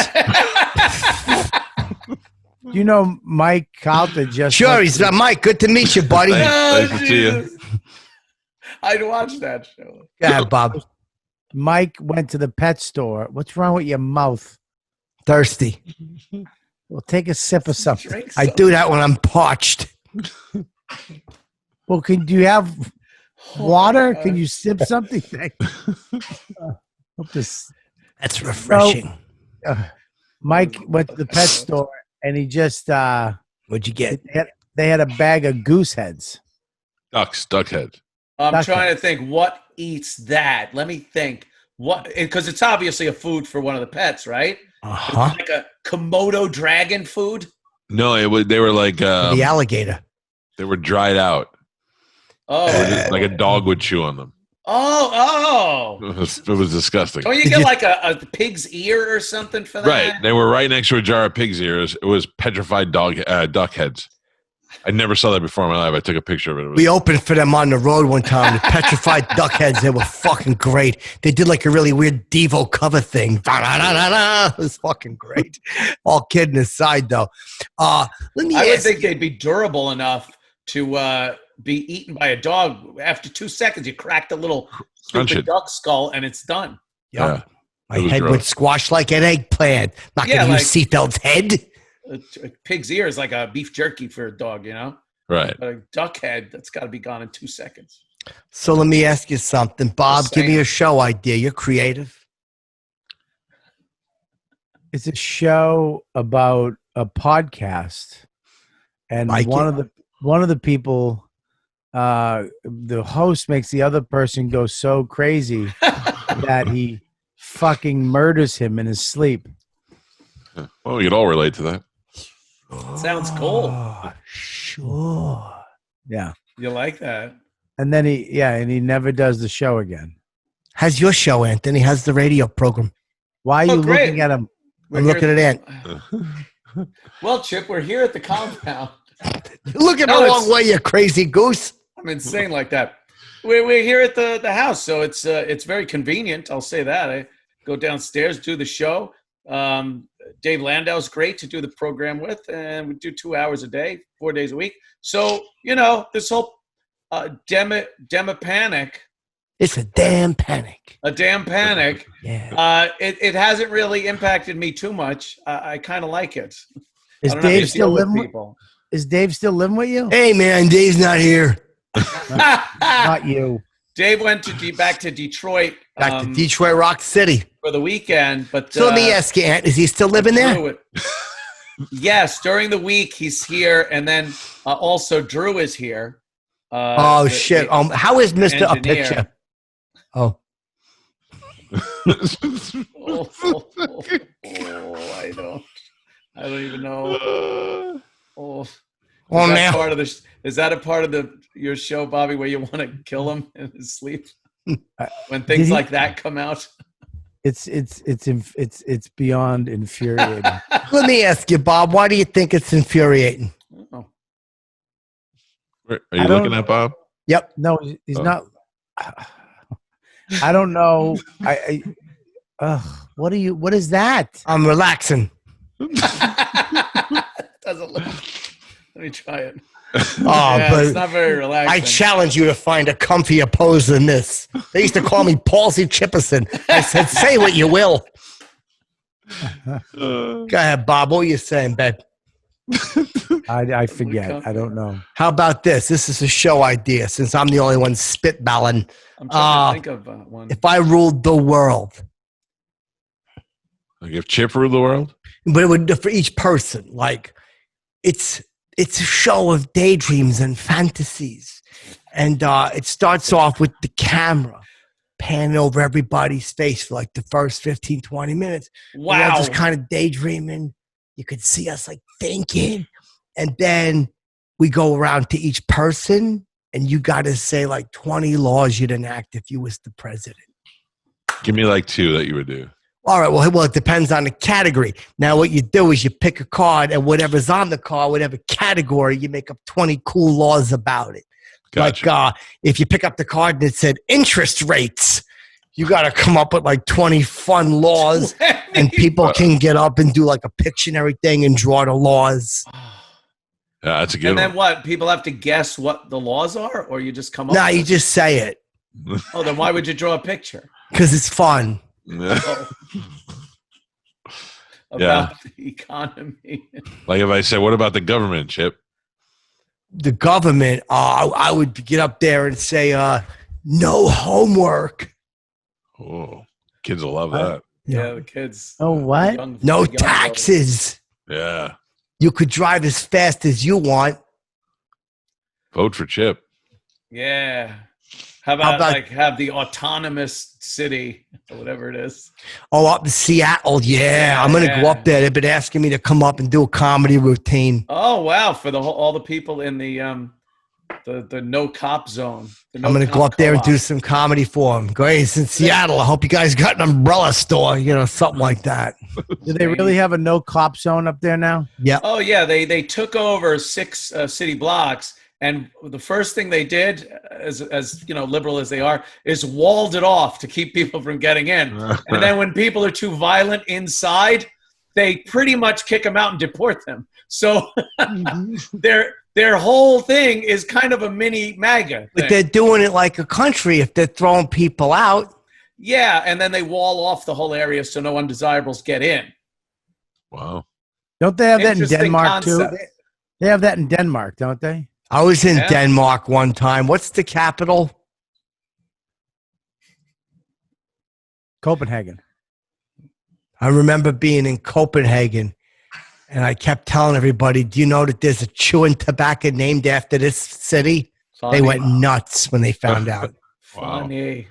You know, Mike Calta just Sure, he's Mike. Good to meet you, buddy. Thanks. Nice to see you. Jesus. I'd watch that show. Yeah, Bob. Mike went to the pet store. What's wrong with your mouth? Thirsty. Well, take a sip of something. Drink I some. do that when I'm parched. Well, do you have water? Can you sip something? Hope this. That's refreshing. Mike went to the pet store and he just What'd you get? they had a bag of goose heads. Duck head. I'm Duck trying heads. to think what eats that. Let me think. What? Because it's obviously a food for one of the pets, right? Uh-huh. Like a Komodo dragon food. No, they were like The alligator. they were dried out. Oh, They were just like a dog would chew on them. oh. It was disgusting. Don't you Did get you- like a pig's ear or something for that? Right. They were right next to a jar of pig's ears. It was petrified duck heads. I never saw that before in my life. I took a picture of it. It was, We opened for them on the road one time. The petrified duck heads. They were fucking great. They did like a really weird Devo cover thing. Da-da-da-da-da. It was fucking great. All kidding aside, though. Let me I would ask. think they'd be durable enough to be eaten by a dog. After 2 seconds, you crack the little Crunch stupid it. duck skull and it's done. Yeah. My It was head would gross. squash like an eggplant. Not Yeah, gonna like- use Seafeld's head. A pig's ear is like a beef jerky for a dog, you know? Right. But a duck head, that's got to be gone in 2 seconds. So let me ask you something, Bob. Just Give me saying. a show idea. You're creative. It's a show about a podcast, and Like one it. of the people, the host makes the other person go so crazy that he fucking murders him in his sleep. Well, we could all relate to that. Sounds cool. Oh, sure. Yeah, You like that? and then he never does the show again. How's your show, Anthony? How's the radio program? Why are Oh, you great. looking at him? We're I'm here looking at Ant. Well, Chip, we're here at the compound. Look at No, the it's- wrong way, you crazy goose. I'm insane like that. We're here at the house, so it's very convenient. I'll say that. I go downstairs, do the show. Dave Landau's great to do the program with, and we do 2 hours a day, 4 days a week. So this whole panic, It's a damn panic. a damn panic. Yeah. It hasn't really impacted me too much. I kind of like it. Is I don't have to Dave still deal with living? With, people? is Dave still living with you? Hey, man, Dave's not here. Not you. Dave went back to Detroit Back to Detroit Rock City. for the weekend, but So let me ask you, Ant, is he still living there? Drew- Yes, during the week he's here, and then also Drew is here. Oh, shit. How is Mr. A engineer. Picture? Oh. I don't even know. Oh, Is that man. part of is that a part of your show, Bobby, where you want to kill him in his sleep when things Did he- like that come out? It's beyond infuriating. Let me ask you, Bob, why do you think it's infuriating? Oh. Are I you don't- looking at Bob? Yep. No, he's Oh. not. I don't know. What is that? I'm relaxing. Doesn't look. Let me try it. Oh, Yeah, it's but not very relaxing. I challenge you to find a comfier pose than this. They used to call me Palsy Chipperson. I said, say what you will. Go ahead, Bob. What were you saying, babe? I forget. I don't know. How about this? This is a show idea since I'm the only one spitballing. I'm trying to think of one. If I ruled the world, Like if Chip ruled the world? but it would for each person, like it's a show of daydreams and fantasies. And it starts off with the camera panning over everybody's face for like the first 15, 20 minutes. We're all Wow. just kind of daydreaming. You could see us like thinking. And then we go around to each person and you got to say like 20 laws you'd enact if you was the president. Give me like 2 that you would do. All right. Well, it depends on the category. Now, what you do is you pick a card, and whatever's on the card, whatever category, you make up 20 cool laws about it. Gotcha. Like if you pick up the card and it said interest rates, you got to come up with like 20 fun laws, and people can get up and do like a Pictionary thing and draw the laws. Yeah, that's a good And then one. what? People have to guess what the laws are, or you just come up. Nah, with you it? just say it Oh, then why would you draw a picture because it's fun. Oh. about the economy? Like if I said, what about the government, Chip? The government, I would get up there and say, no homework, Oh, kids will love that. Yeah, the kids. Oh, what? young- no young taxes. Yeah. You could drive as fast as you want. Vote for Chip. Yeah. How about, about- like have the autonomous city or whatever it is? Oh, up in Seattle. Yeah, I'm going to go Yeah. up there. They've been asking me to come up and do a comedy routine. Oh wow! For all the people in the no cop zone. The no I'm going to cop go up there and co-op. do some comedy for them. Great. It's in Seattle. I hope you guys got an umbrella store, something like that. Do they really have a no cop zone up there now? Yeah. Oh yeah, they took over 6 city blocks, and the first thing they did, as liberal as they are, is walled it off to keep people from getting in. And then when people are too violent inside, they pretty much kick them out and deport them. So their whole thing is kind of a mini MAGA But thing. they're doing it like a country. If they're throwing people out, Yeah, and then they wall off the whole area so no undesirables get in. Wow. Don't they have that in Interesting Denmark too? concept. They have that in Denmark, don't they? I was in Yeah. Denmark one time. What's the capital? Copenhagen. I remember being in Copenhagen, and I kept telling everybody, do you know that there's a chewing tobacco named after this city? Funny. They went nuts when they found out. Wow. Funny.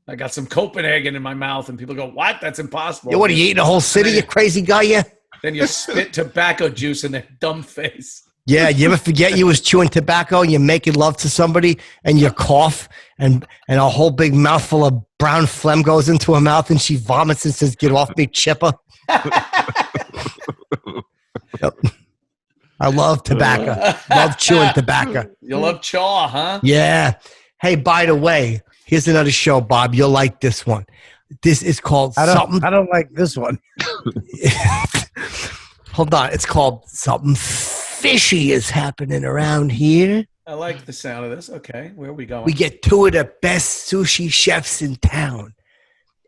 I got some Copenhagen in my mouth, and people go, "What? That's impossible." You what, are you eating a whole city, you crazy guy, you? Then you spit tobacco juice in their dumb face. Yeah, you ever forget you was chewing tobacco and you're making love to somebody and you cough and a whole big mouthful of brown phlegm goes into her mouth and she vomits and says, "Get off me, Chipper." Yep. I love tobacco. Love chewing tobacco. You love chaw, huh? Yeah. Hey, by the way, here's another show, Bob. You'll like this one. This is called something. I don't like this one. Hold on. It's called Something Fishy is Happening Around Here. I like the sound of this. Okay, where are we going? We get two of the best sushi chefs in town,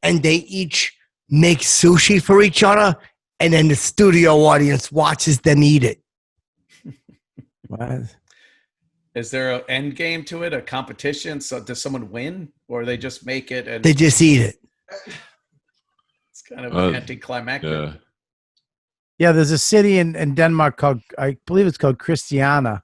and they each make sushi for each other, and then the studio audience watches them eat it. What? Is there an end game to it? A competition? So does someone win, or they just make it and They just eat it. it's kind of anticlimactic? Yeah. Yeah, there's a city in Denmark called, I believe it's called Christiania,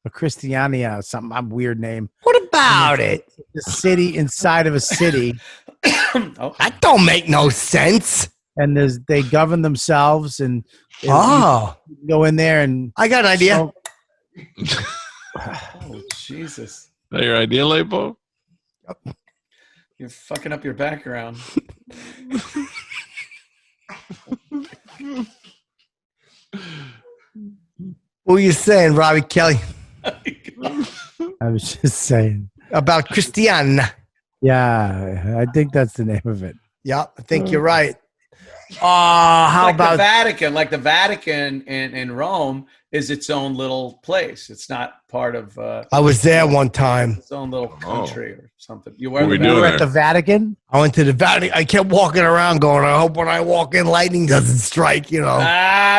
or Christiania, or something. A weird name. What about it? The city inside of a city, Oh, That don't make no sense. and they govern themselves, and you Oh, go in there and I got an idea. smoke- oh, Jesus. Is that your idea, Lepo? You're fucking up your background. What were you saying, Robbie Kelly, I was just saying. about Christiana? Yeah, I think that's the name of it. Yeah, I think you're right. How Like the about Vatican? Like the Vatican in Rome is its own little place. It's not part of I was there one time. its own little country or something. You What were we the doing You were there? at the Vatican? I went to the Vatican. I kept walking around going, I hope when I walk in, lightning doesn't strike, you know.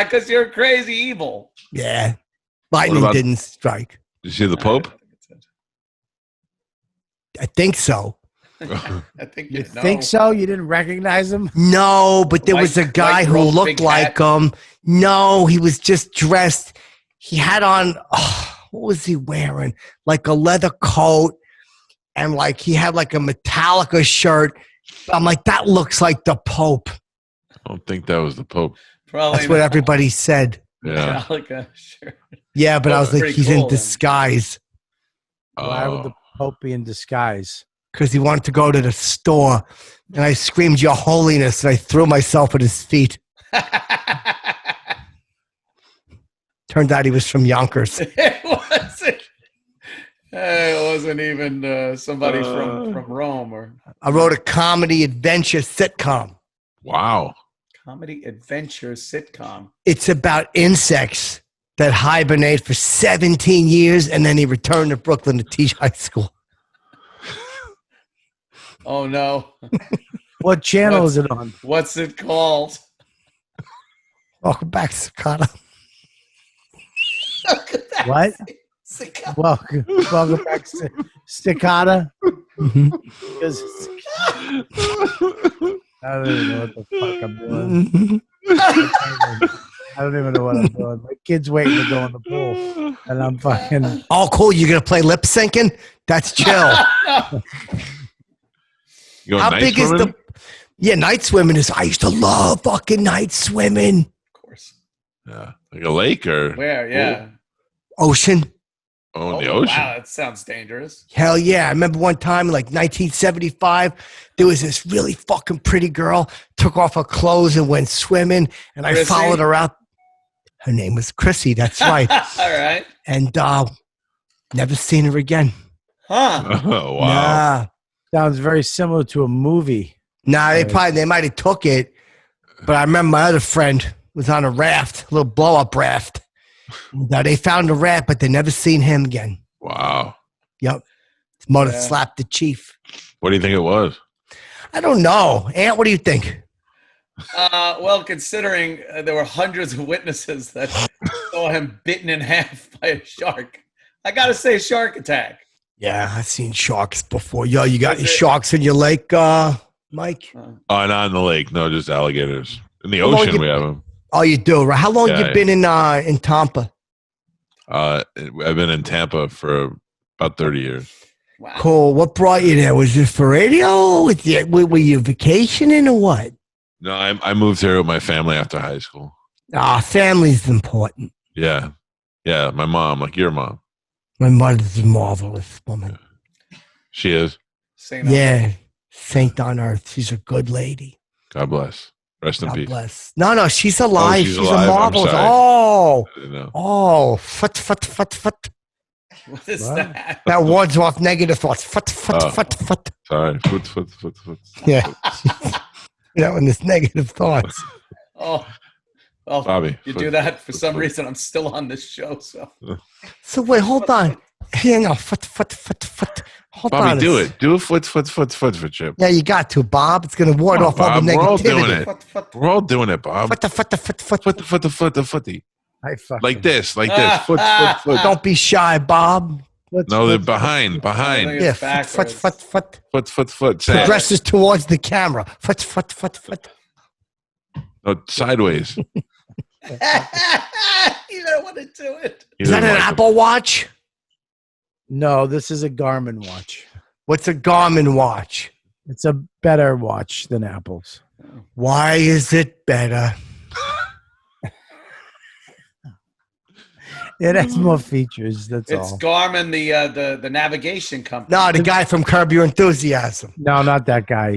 because you're crazy evil. Yeah. Lightning about- didn't strike. Did you see the Pope? I think so. I think You know. think so? You didn't recognize him? No, but there was a White- guy white who robe, looked big like hat. him. No, he was just dressed. He had on, what was he wearing? Like a leather coat, and like he had like a Metallica shirt. I'm like, that looks like the Pope. I don't think that was the Pope. Probably That's what everybody said. Yeah. Metallica, sure. Yeah, but Well, I was like, pretty he's cool, in then. disguise Why would the Oh. Pope be in disguise? because he wanted to go to the store. And I screamed, "Your Holiness," and I threw myself at his feet. Turned out he was from Yonkers. It wasn't even somebody from Rome or I wrote a comedy adventure sitcom. Wow. comedy adventure sitcom. It's about insects that hibernate for 17 years, and then he returned to Brooklyn to teach high school. Oh no. What channel is it on? What's it called? Welcome back, Sakata. What? Sitcom. Welcome back, Sticcata. Because I don't even know what the fuck I'm doing. I don't even know what I'm doing. My kid's waiting to go in the pool, and I'm fucking. Oh, cool. You're going to play lip syncing? That's chill. You going How night big is swimming? the. Yeah, night swimming is. I used to love fucking night swimming. Of course. Yeah. Like a lake or Where? Yeah. Ocean. oh, in the ocean? Wow, that sounds dangerous. Hell yeah. I remember one time, like 1975, there was this really fucking pretty girl, took off her clothes and went swimming, and I Chrissy? followed her out. Her name was Chrissy, that's right. All right. And never seen her again. Huh. Oh, wow. Sounds very similar to a movie. Nah, they might have took it, but I remember my other friend was on a raft, a little blow-up raft. They found a raft, but they never seen him again. Wow. Yep. His mother Yeah. slapped the chief. What do you think it was? I don't know. Ant, what do you think? Well, considering there were hundreds of witnesses that saw him bitten in half by a shark, I got to say shark attack. Yeah, I've seen sharks before. Yo, you got Was any it- sharks in your lake, Mike? Oh, not in the lake. No, just alligators. In the Well, ocean, you- we have them. Oh, you do, right? How long Yeah, you been in Tampa? I've been in Tampa for about 30 years. Wow. Cool. What brought you there? Was it for radio? Were you vacationing or what? No, I moved here with my family after high school. Family's important. Yeah. Yeah, my mom, like your mom. My mother's a marvelous woman. She is. Saint Yeah, saint on earth. She's a good lady. God bless. Rest in God peace. bless. No, she's alive. she's she's alive. a I'm marvelous. sorry. Oh, I didn't know. fut. What is What? that? That wards off negative thoughts. Fut. Sorry. Foot. Yeah. That one is negative thoughts. Oh, well, Bobby. you foot, do that for foot, some foot. reason. I'm still on this show, so So wait, hold on. Hang on. Fut. Hold Bobby, on. do it. Do a foot for Chip. Yeah, you got to, Bob. It's going to ward Come on, off all the Bob, we're all doing negativity. it. What? We're all doing it, Bob. Fut. Footy. I fucking, Like this. Foot. Don't be shy, Bob. No, they're behind. I think Yeah, it's backwards. fut. Foot. Say it. Progresses towards the camera. Fut. No, sideways. You don't want to do it. Is that an Apple Watch? no, this is a Garmin watch. What's a Garmin watch? It's a better watch than Apple's. Why is it better? It has more features. That's It's all. Garmin, the navigation company. No, the guy from Curb Your Enthusiasm. No, not that guy.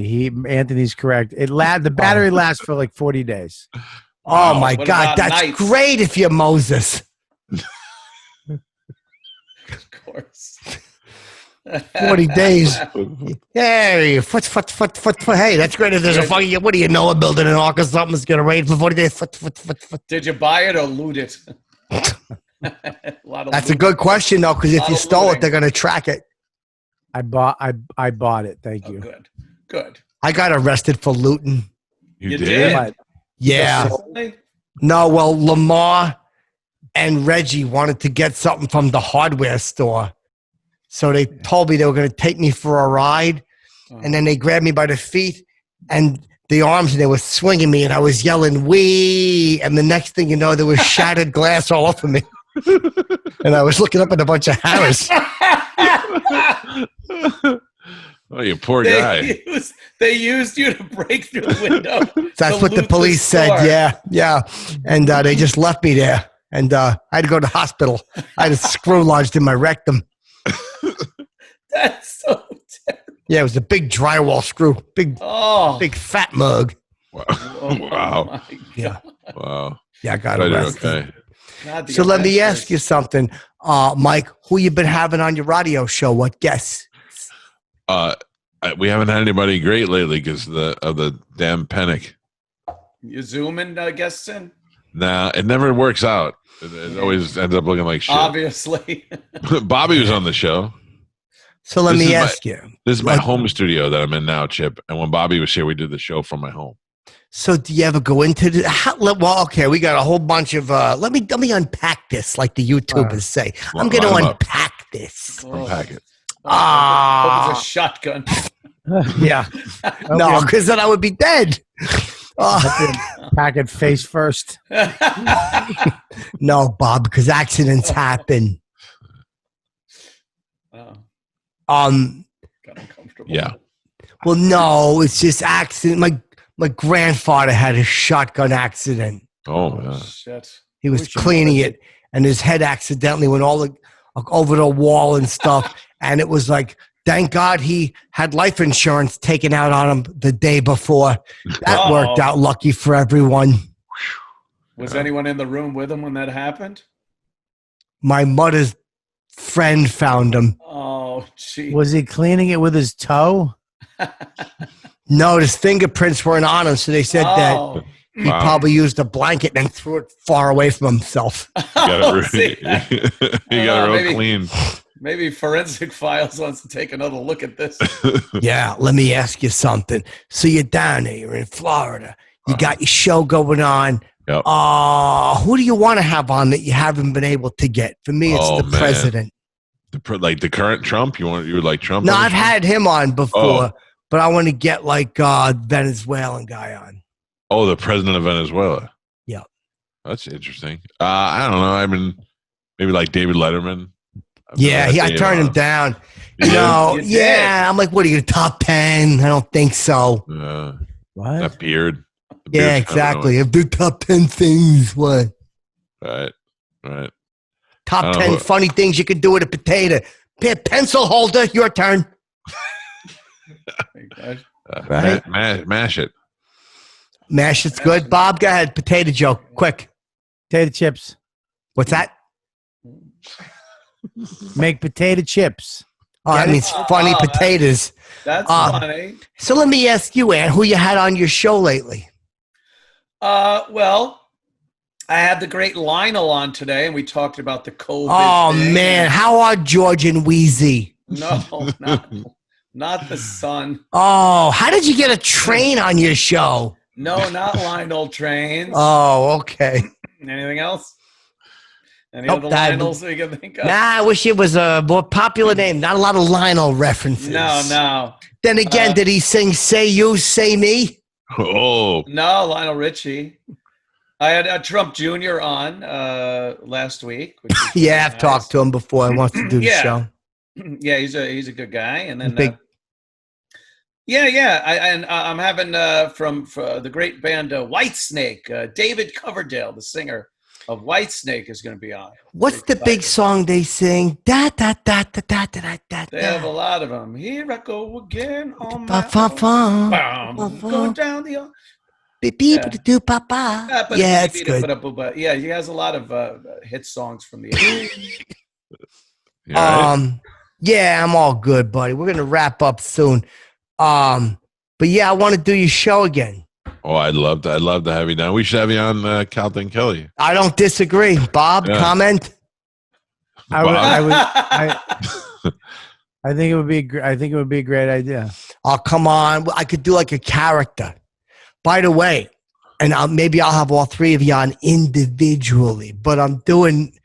Anthony's correct. The battery lasts for like 40 days. Oh my What God, about that's nights? great if you're Moses. Of course. 40 days. Hey, foot. Hey, that's great if there's a fucking, what do you know, a building in Ark or something is going to rain for 40 days. Foot. Did you buy it or loot it? That's a good question, though, because if Lot you of stole it, looting. they're going to track it. I bought it. Thank Oh, you. good. I got arrested for looting. You did? did? But Yeah. Really? No, well, Lamar and Reggie wanted to get something from the hardware store. So they told me they were going to take me for a ride. And then they grabbed me by the feet and the arms, and they were swinging me, and I was yelling, "Wee!" And the next thing you know, there was shattered glass all over me. And I was looking up at a bunch of hammers. Oh, you poor guy. They used you to break through the window. That's to what the loot police said. store. Yeah. And they just left me there. And I had to go to the hospital. I had a screw lodged in my rectum. That's so terrible. Yeah, it was a big drywall screw. Big fat mug. Wow. Oh, Wow. my Yeah. Wow. Yeah, I got Glad you're arrested. okay. God, the So let me adventures. ask you something. Mike, who you been having on your radio show? What guests? We haven't had anybody great lately because of the damn panic. You zooming guests in? Nah, it never works out. It always ends up looking like shit. Obviously. Bobby was on the show. So let This me is ask you. This is my What- home studio that I'm in now, Chip. And when Bobby was here, we did the show from my home. So do you ever go into the well, okay, we got a whole bunch of let me unpack this like the YouTubers say. I'm gonna line 'em up. unpack this. Unpack it. Hope it's a shotgun. yeah. No, because then I would be dead. Pack it face first. No, Bob, because accidents happen. Oh, got uncomfortable. Yeah. Well, no, it's just accident. My grandfather had a shotgun accident. Oh, yeah. Shit. He was Which one cleaning was it, and his head accidentally went all over the wall and stuff. And it was like, thank God he had life insurance taken out on him the day before. That worked out lucky for everyone. Was anyone in the room with him when that happened? My mother's friend found him. Oh, gee. Was he cleaning it with his toe? No, his fingerprints weren't on him, so they said that Oh. he Wow. probably used a blanket and threw it far away from himself. You got Oh, it see, real, you got it real maybe- clean. Maybe Forensic Files wants to take another look at this. Yeah, let me ask you something. So you're down there, you're in Florida. You got your show going on. Yep. Who do you want to have on that you haven't been able to get? For me, it's the president. Like the current Trump? You would like Trump? No, I've had him on before, Oh. but I want to get like Venezuelan guy on. Oh, the president of Venezuela. Yeah. That's interesting. I don't know. I mean, maybe like David Letterman. Yeah, I turned him down. No, yeah. I'm like, what are you, top 10? I don't think so. What? That beard. Yeah, exactly. If the top 10 things, what? Right. Top 10 funny things you could do with a potato. Pencil holder, your turn. Right. Mash it. Mash it's good. Bob, go ahead. Potato joke, quick. Potato chips. What's that? Make potato chips. Oh, that means funny potatoes. That's funny. So let me ask you, Ann, who you had on your show lately? Well, I had the great Lionel on today, and we talked about the COVID. Oh, thing. man. How are George and Wheezy? No, not the son. Oh, how did you get a train on your show? No, not Lionel Trains. Oh, okay. Anything else? Any Nope, other Lionels we can think of? Nah, I wish it was a more popular name. Not a lot of Lionel references. No. Then again, did he sing Say You, Say Me? Oh. No, Lionel Richie. I had Trump Jr. on last week. Which was Yeah, I've nice. talked to him before. I want to do the show. Yeah, he's a good guy. And then I'm having from the great band Whitesnake, David Coverdale, the singer of Whitesnake, is going to be on. What's the big song they sing? Da da da da da da da. They have a lot of them. Here I go again on my own. Going down the. Yeah, it's good. Yeah, he has a lot of hit songs from the 80s. Yeah, I'm all good, buddy. We're gonna wrap up soon. But yeah, I want to do your show again. Oh, I'd love to have you down. We should have you on Calta and Kelly. I don't disagree. Bob, comment. I think it would be. I think it would be a great idea. Oh, come on! I could do like a character. By the way, and maybe I'll have all three of you on individually. But I'm doing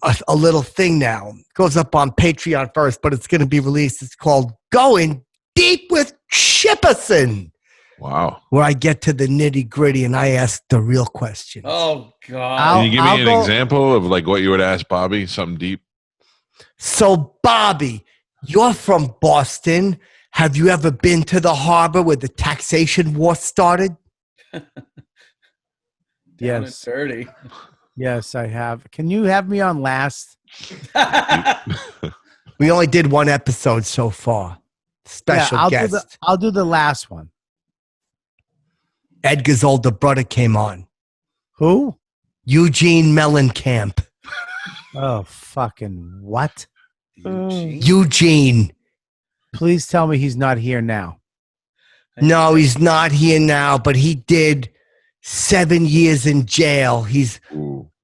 a little thing now. It goes up on Patreon first, but it's going to be released. It's called Going Deep with Chipperson. Wow. Where I get to the nitty gritty and I ask the real questions. Oh, God. Can you give me an example of like what you would ask Bobby? Something deep? So, Bobby, you're from Boston. Have you ever been to the harbor where the taxation war started? Yes. Dirty. Yes, I have. Can you have me on last? We only did one episode so far. Special guest. I'll do the last one. Edgar's older brother came on. Who? Eugene Mellencamp. Oh, fucking what? Eugene. Please tell me he's not here now. No, he's not here now, but he did 7 years in jail. He's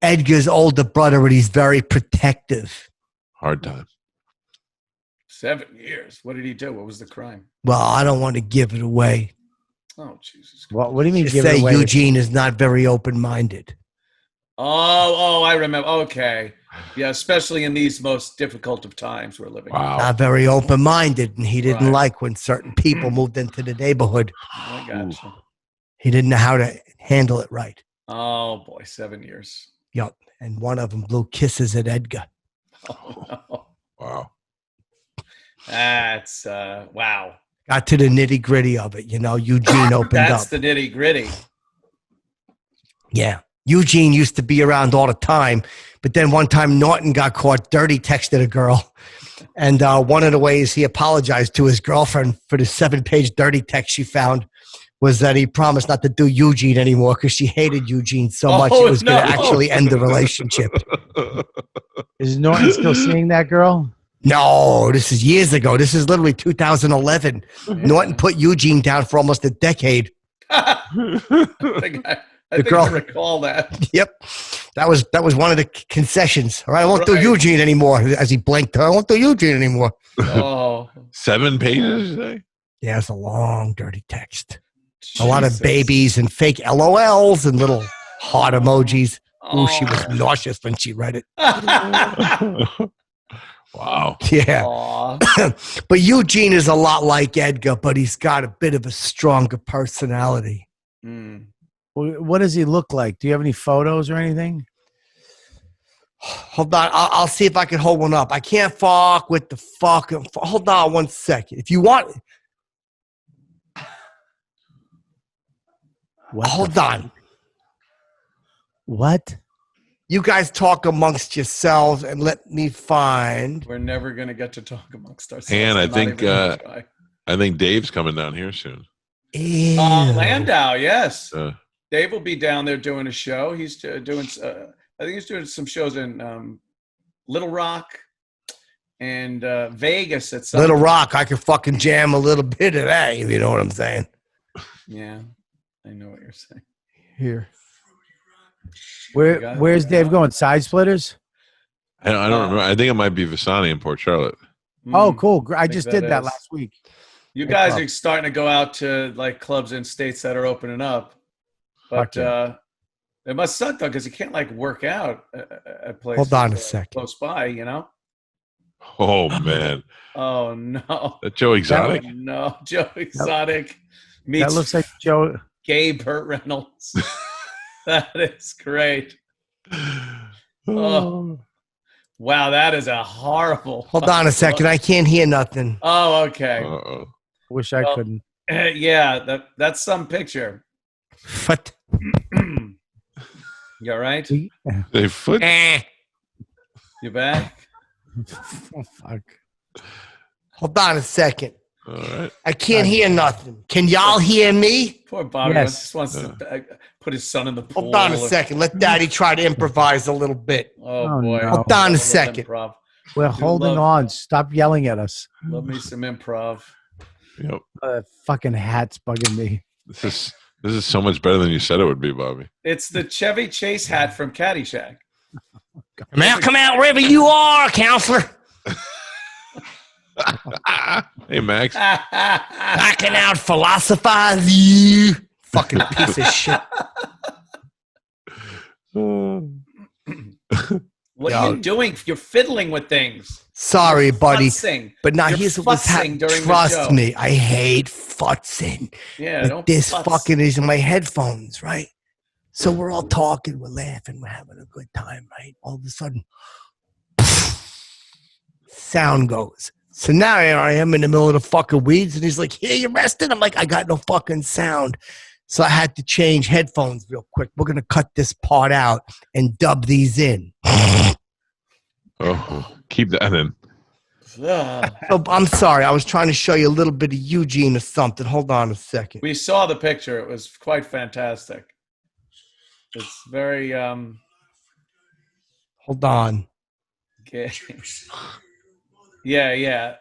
Edgar's older brother, and he's very protective. Hard time. 7 years. What did he do? What was the crime? Well, I don't want to give it away. Oh, Jesus. What do you mean? Just say Eugene is not very open-minded. Oh, I remember. Okay. Yeah, especially in these most difficult of times we're living in. Wow. Not very open-minded, and he didn't like when certain people moved into the neighborhood. I gotcha. He didn't know how to handle it right. Oh, boy, 7 years. Yup, and one of them blew kisses at Edgar. Oh, no. Wow. That's, wow. Got to the nitty-gritty of it, Eugene opened up. That's the nitty-gritty. Yeah. Eugene used to be around all the time, but then one time Norton got caught dirty texting a girl. And one of the ways he apologized to his girlfriend for the 7-page dirty text she found was that he promised not to do Eugene anymore because she hated Eugene so much it was going to actually end the relationship. Is Norton still seeing that girl? No, this is years ago. This is literally 2011. Yeah. Norton put Eugene down for almost a decade. I think I recall that. Yep. That was one of the concessions. All right, I won't do Right. Eugene anymore. As he blinked, I won't do Eugene anymore. Oh, 7 pages today? Yeah, it's a long, dirty text. A lot of Jesus. babies and fake LOLs and little heart emojis. Oh, she was Oh. nauseous when she read it. Wow. Yeah. Aw. But Eugene is a lot like Edgar, but he's got a bit of a stronger personality. Mm. What does he look like? Do you have any photos or anything? Hold on. I'll see if I can hold one up. I can't fuck with the fucking. Hold on 1 second. If you want. What Hold on. What? You guys talk amongst yourselves and let me find. We're never going to get to talk amongst ourselves. And I I'm not think even gonna try. I think Dave's coming down here soon. Ew. Landau, yes. Uh, Dave will be down there doing a show. He's doing, I think he's doing some shows in Little Rock and Vegas at some. Little Rock, I could fucking jam a little bit of that, if you know what I'm saying. Yeah, I know what you're saying. Here. We got it. Where's Dave going? Side splitters? I don't remember. I think it might be Visani in Port Charlotte. Oh, Mm. cool. I think just that did that is. last week. You No guys problem. are starting to go out to like clubs in states that are opening up, but Fuck it must suck though because you can't like work out at places. Hold on a second. Close by, you know. Oh man, Oh no! that Joe Exotic. Oh, no, Joe Exotic meets That looks like Joe. gay Burt Reynolds. That is great. Oh. Wow, that is a horrible. Hold on a second. I can't hear nothing. Oh, okay. Uh-oh. Wish I Well, couldn't. Yeah, that's some picture. What? You all right? They foot. You back? Oh, fuck. Hold on a second. All right. I can't hear nothing. Can y'all hear me? Poor Bobby Yes. just wants to put his son in the pool. Hold on a second. Let Daddy try to improvise a little bit. Oh, Oh, boy. no. Hold on a Little second. Improv. We're holding on. Stop yelling at us. Love me some improv. Yep. Fucking hat's bugging me. This is so much better than you said it would be, Bobby. It's the Chevy Chase hat from Caddyshack. Come out wherever you are, counselor. Hey, Max. I can out philosophize you. Fucking piece of shit. What are you doing? You're fiddling with things. Sorry, buddy. Futzing. But now You're here's what's futzing happening. during the Trust show. me, I hate futzing. Yeah, But don't this futz. fucking is in my headphones, right? So we're all talking, we're laughing, we're having a good time, right? All of a sudden, sound goes. So now here I am in the middle of the fucking weeds, and he's like, "Here, you rested?" I'm like, "I got no fucking sound." So I had to change headphones real quick. We're gonna cut this part out and dub these in. Oh, keep that in. Ugh. So I'm sorry, I was trying to show you a little bit of Eugene or something. Hold on a second. We saw the picture. It was quite fantastic. It's very Hold on. gay. Yeah.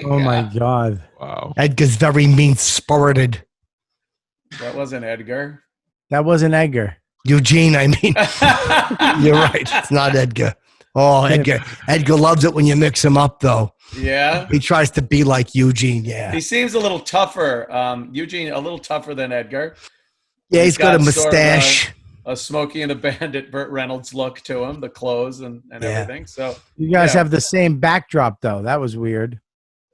Oh my God. God. Wow. Edgar's very mean-spirited. That wasn't Edgar. That wasn't Edgar. Eugene, I mean. You're right. It's not Edgar. Oh, Edgar. Edgar loves it when you mix him up, though. Yeah. He tries to be like Eugene, yeah. He seems a little tougher. Eugene, a little tougher than Edgar. Yeah, he's got a got sort of mustache. A Smokey and the Bandit Burt Reynolds look to him, the clothes and Yeah. everything. So You guys Yeah. have the same backdrop, though. That was weird.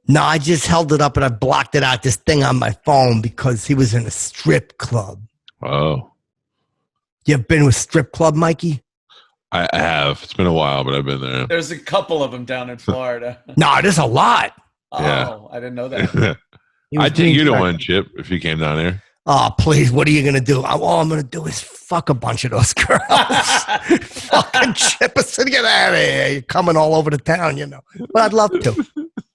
No, I just held it up and I blocked it out, this thing on my phone, because he was in a strip club. Oh, You ever been to a strip club, Mikey? I have. It's been a while, but I've been there. there's a couple of them down in Florida. No, there's a lot. Oh, Yeah. I didn't know that. He was I'd take being you to direct- one, Chip, if you came down here. Oh, please, what are you going to do? All I'm going to do is fuck a bunch of those girls. Fucking Chipperson, get out of here. You're coming all over the town, you know. But I'd love to.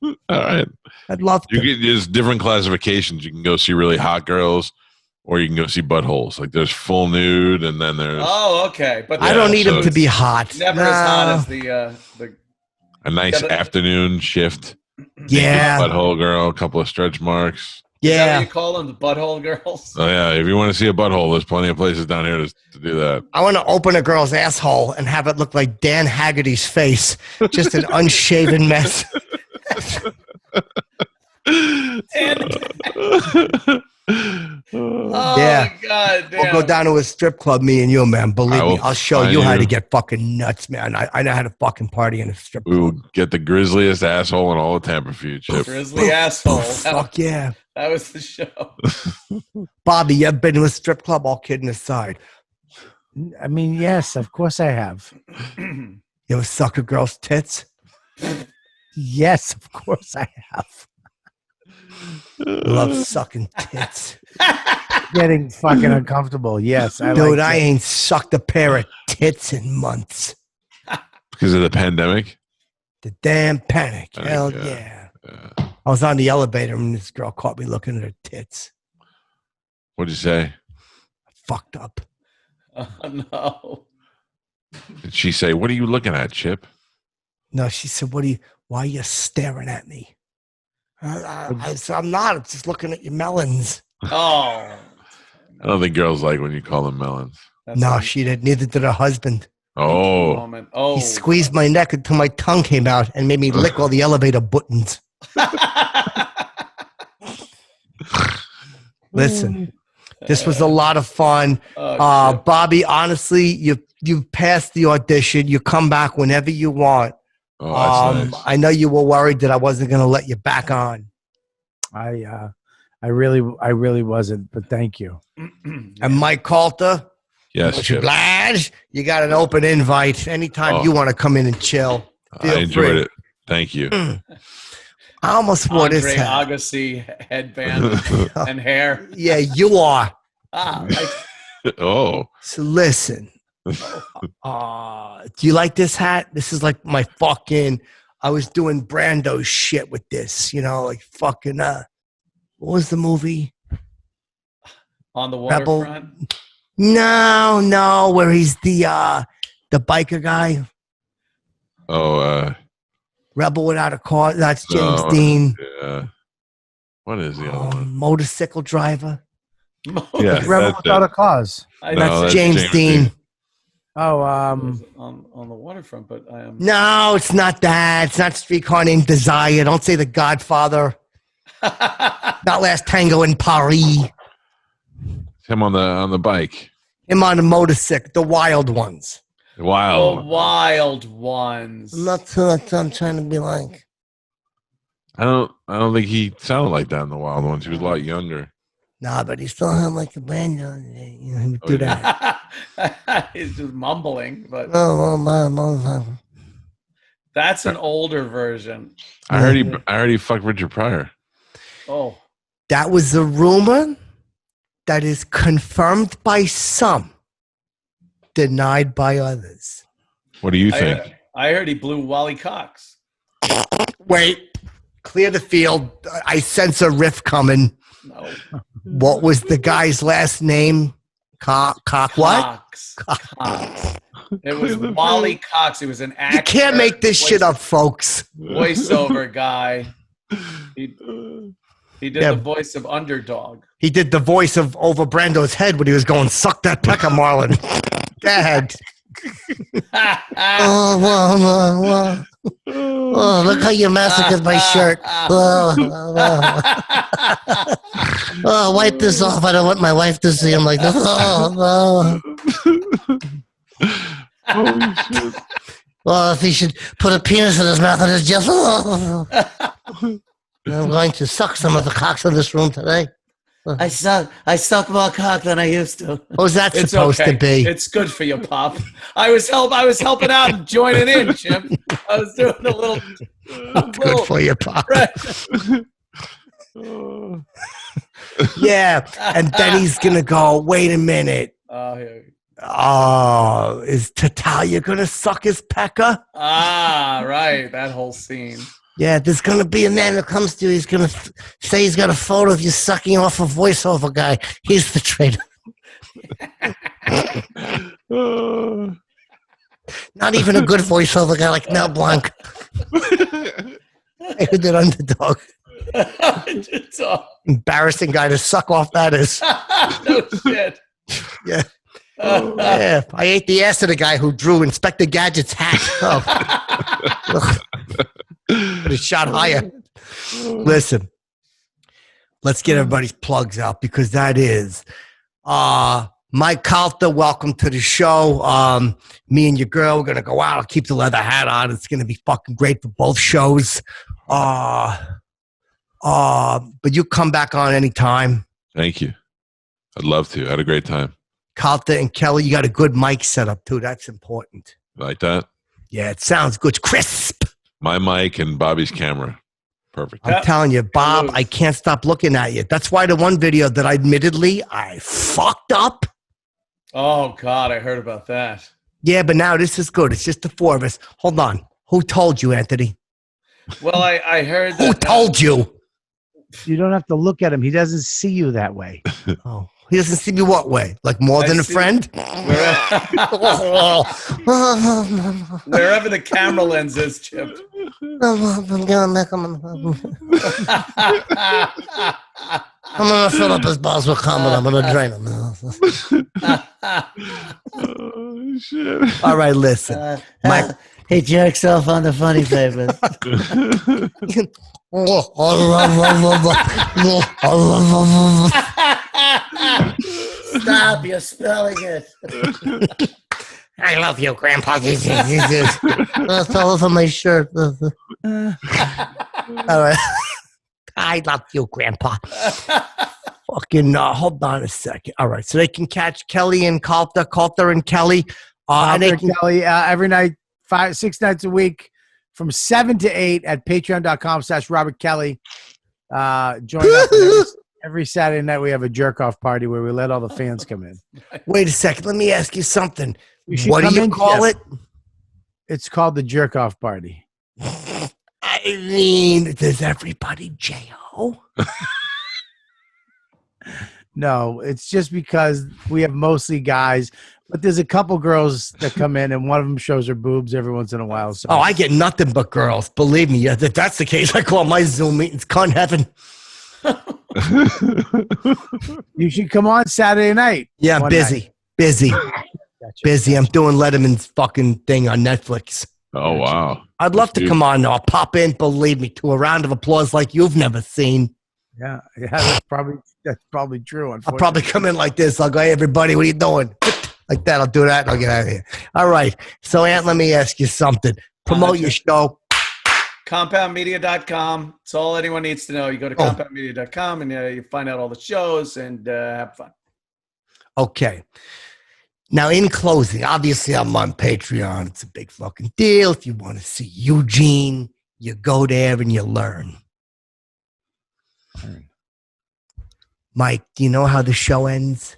All right. I'd love You to. get there's different classifications. You can go see really hot girls, or you can go see buttholes. Like there's full nude, and then there's Oh, okay. But I don't need so him to be hot. never as hot as the a nice gotta- afternoon shift. Yeah. Butthole girl, a couple of stretch marks. Is that what Yeah. you call them, the butthole girls? Oh yeah, if you want to see a butthole, there's plenty of places down here to do that. I want to open a girl's asshole and have it look like Dan Haggerty's face. Just an unshaven mess. Oh, Yeah. God damn. We'll go down to a strip club, me and you, man. Believe I me, will I'll show find you how to you. get fucking nuts, man. I know how to fucking party in a strip We will club. get the grisliest asshole in all of Tampa for you, Chip. Grizzly asshole. Fuck yeah. That was the show. Bobby, you ever been to a strip club? All kidding aside. I mean, yes, of course I have. You ever suck a girl's tits? Yes, of course I have. Love sucking tits. Getting fucking uncomfortable. Yes, I Dude, like I it. ain't sucked a pair of tits in months. Because of the pandemic? The damn panic. Oh, Hell yeah. yeah. I was on the elevator and this girl caught me looking at her tits. What'd you say? Fucked up. Oh, no. Did she say, "What are you looking at, Chip"? No, she said, why are you staring at me? I said, I'm not. I'm just looking at your melons. Oh. I don't think girls like when you call them melons. That's No, a she did. Neither did her husband. Oh, moment. Oh. He squeezed my neck until my tongue came out and made me lick all the elevator buttons. Listen, this was a lot of fun. Oh, shit. Bobby, honestly, you passed the audition. You come back whenever you want. oh, that's nice. I know you were worried that I wasn't going to let you back on. I really wasn't, but thank you. And Mike Calta, Yes, Chip. oblige. You got an open invite. Anytime you want to come in and chill, I feel enjoyed free. it. Thank you. I almost wore this Andre hat. Agassi headband and hair. Yeah, you are. Oh, So listen. Do you like this hat? This is like my fucking. I was doing Brando shit with this. You know, like fucking. What was the movie? On the Rebel. waterfront. No, where he's the biker guy. oh, Rebel Without a Cause. That's James no, Dean. yeah. What is the other one? Motorcycle driver. Yeah, Rebel that's Without it. a Cause. I No, That's that's James James Dean. Dean. Oh, on the waterfront, but I am. No, it's not that. It's not Streetcar Named Desire. Don't say The Godfather. Not Last Tango in Paris. Him on the bike. Him on the motorcycle. The wild ones. Wow. The wild ones. I'm not sure what I'm trying to be like. I don't think he sounded like that in the Wild Ones. He was a lot younger. Nah, but he still had like a band. You know, he would do that. He's just mumbling, but Oh. that's an older version. I heard he fucked Richard Pryor. Oh, That was a rumor that is confirmed by some, denied by others. What do you think? I heard he blew Wally Cox. Wait, clear the field. I sense a riff coming. No. What was the guy's last name? Cock what? Cox. It was Wally Cox. He was an actor. You can't make this shit up, folks. Voiceover guy. He did Yeah. the voice of Underdog. He did the voice of over Brando's head when he was going, suck that pecker, Marlon. Go ahead. Oh, look how you massacred my shirt. Wipe this off. I don't want my wife to see him like this. Holy shit. Well, if he should put a penis in his mouth and it's just. I'm going to suck some of the cocks in this room today. I suck more cock than I used to. What was that It's supposed okay. to be? It's good for you, Pop. I was helping out and joining in, Chip. I was doing a little. Good for you, Pop. Oh. Yeah, and then he's gonna go. Wait a minute. Oh, is Tatalia gonna suck his pecker? Right. That whole scene. Yeah, there's gonna be a man who comes to you. He's gonna say he's got a photo of you sucking off a voiceover guy. He's the traitor. Not even a good voiceover guy like Mel Blanc. Hey, who did underdog? Embarrassing guy to suck off that is. No shit. Yeah. Yeah. I ate the ass of the guy who drew Inspector Gadget's hat. Oh. But it shot higher. Listen, let's get everybody's plugs out because that is Mike Calta. Welcome to the show. Me and your girl, we're gonna go out. I'll keep the leather hat on. It's gonna be fucking great for both shows. But you come back on anytime. Thank you. I'd love to. I had a great time. Calta and Kelly, you got a good mic set up too. That's important. Like that? Yeah, it sounds good. It's crisp. My mic and Bobby's camera. Perfect. I'm telling you, Bob, I can't stop looking at you. That's why the one video that I fucked up. Oh, God, I heard about that. Yeah, but now this is good. It's just the four of us. Hold on. Who told you, Anthony? Well, I heard that. Who told you? You don't have to look at him. He doesn't see you that way. Oh, he doesn't see me what way? Like more than a friend? Wherever the camera lens is, Chip. I'm going to fill up his balls with cum and I'm going to drain them. Oh, shit. All right, listen. Mike. He jerks off on the funny papers. Stop, you're spelling it. I love you, Grandpa. That's all over my shirt. All right. I love you, Grandpa. Fucking hold on a second. All right, so they can catch Kelly and Calta and Kelly. Kelly every night, 6 nights a week, from 7 to 8 at patreon.com/Robert Kelly. Join us every Saturday night. We have a jerk off party where we let all the fans come in. Wait a second. Let me ask you something. What do you call it? It's called the jerk off party. I mean, does everybody J-O? No, it's just because we have mostly guys, but there's a couple girls that come in, and one of them shows her boobs every once in a while. So. Oh, I get nothing but girls. Believe me, if that's the case, I call my Zoom meetings cunt heaven. You should come on Saturday night. Yeah, I'm busy. Busy. Busy. I'm doing Letterman's fucking thing on Netflix. Oh, wow. I'd love to come on. I'll pop in, believe me, to a round of applause like you've never seen. Yeah, that's probably true. I'll probably come in like this. I'll go, hey, everybody, what are you doing? Like that. I'll do that and I'll get out of here. All right. So, Ant, let me ask you something. Promote your show. Compoundmedia.com. It's all anyone needs to know. You go to compoundmedia.com and you find out all the shows and have fun. Okay. Now, in closing, obviously, I'm on Patreon. It's a big fucking deal. If you want to see Eugene, you go there and you learn. Mike, do you know how the show ends?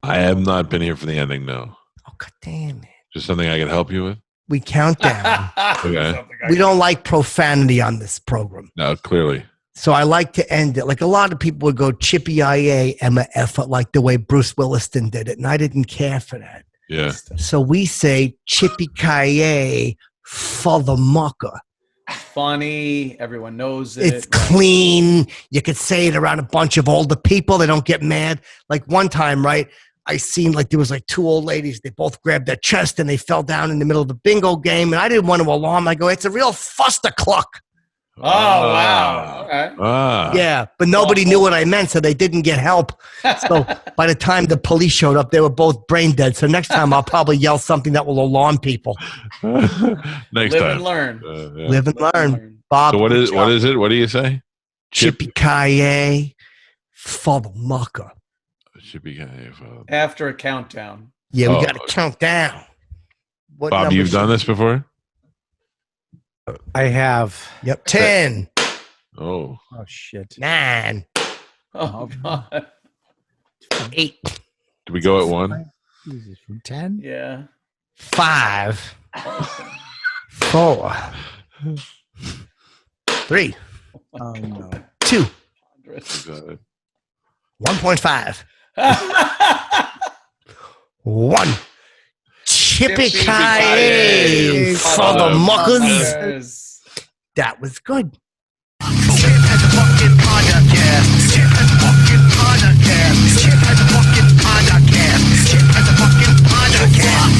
I have not been here for the ending, no. Oh, God damn it. Just something I can help you with? We count down. Okay. We don't like profanity on this program. No, clearly. So I like to end it. Like a lot of people would go Chippy IA, Emma F, like the way Bruce Williston did it. And I didn't care for that. Yeah. So we say Chippy Kaye for the mucker. Funny. Everyone knows it. It's clean. You could say it around a bunch of older people. They don't get mad. Like one time, right? I seen like there was like two old ladies. They both grabbed their chest and they fell down in the middle of the bingo game. And I didn't want to alarm. I go, it's a real fustercluck. Oh, wow. Okay. Yeah, but nobody knew what I meant, so they didn't get help. So by the time the police showed up, they were both brain dead. So next time I'll probably yell something that will alarm people. Next Live time. and learn. Yeah. Live and learn. Bob. So what is it? What do you say? Chippy Kaye for the mucker. Chippy Kaye. After a countdown. Yeah, we got to count down. What Bob, you've done this before? I have. Yep. 10. Oh. Oh, shit. 9. Oh, God. 8. Do we go at 1? Jesus, from 10? Yeah. 5. 4. 3. Oh, no. 2. 1.5. 1.5. 1. Chippy-ki-yay for the muckers. That was good. Chip has a fucking podcast. Chip has a fucking podcast. Chip has a fucking podcast. Chip has a fucking podcast.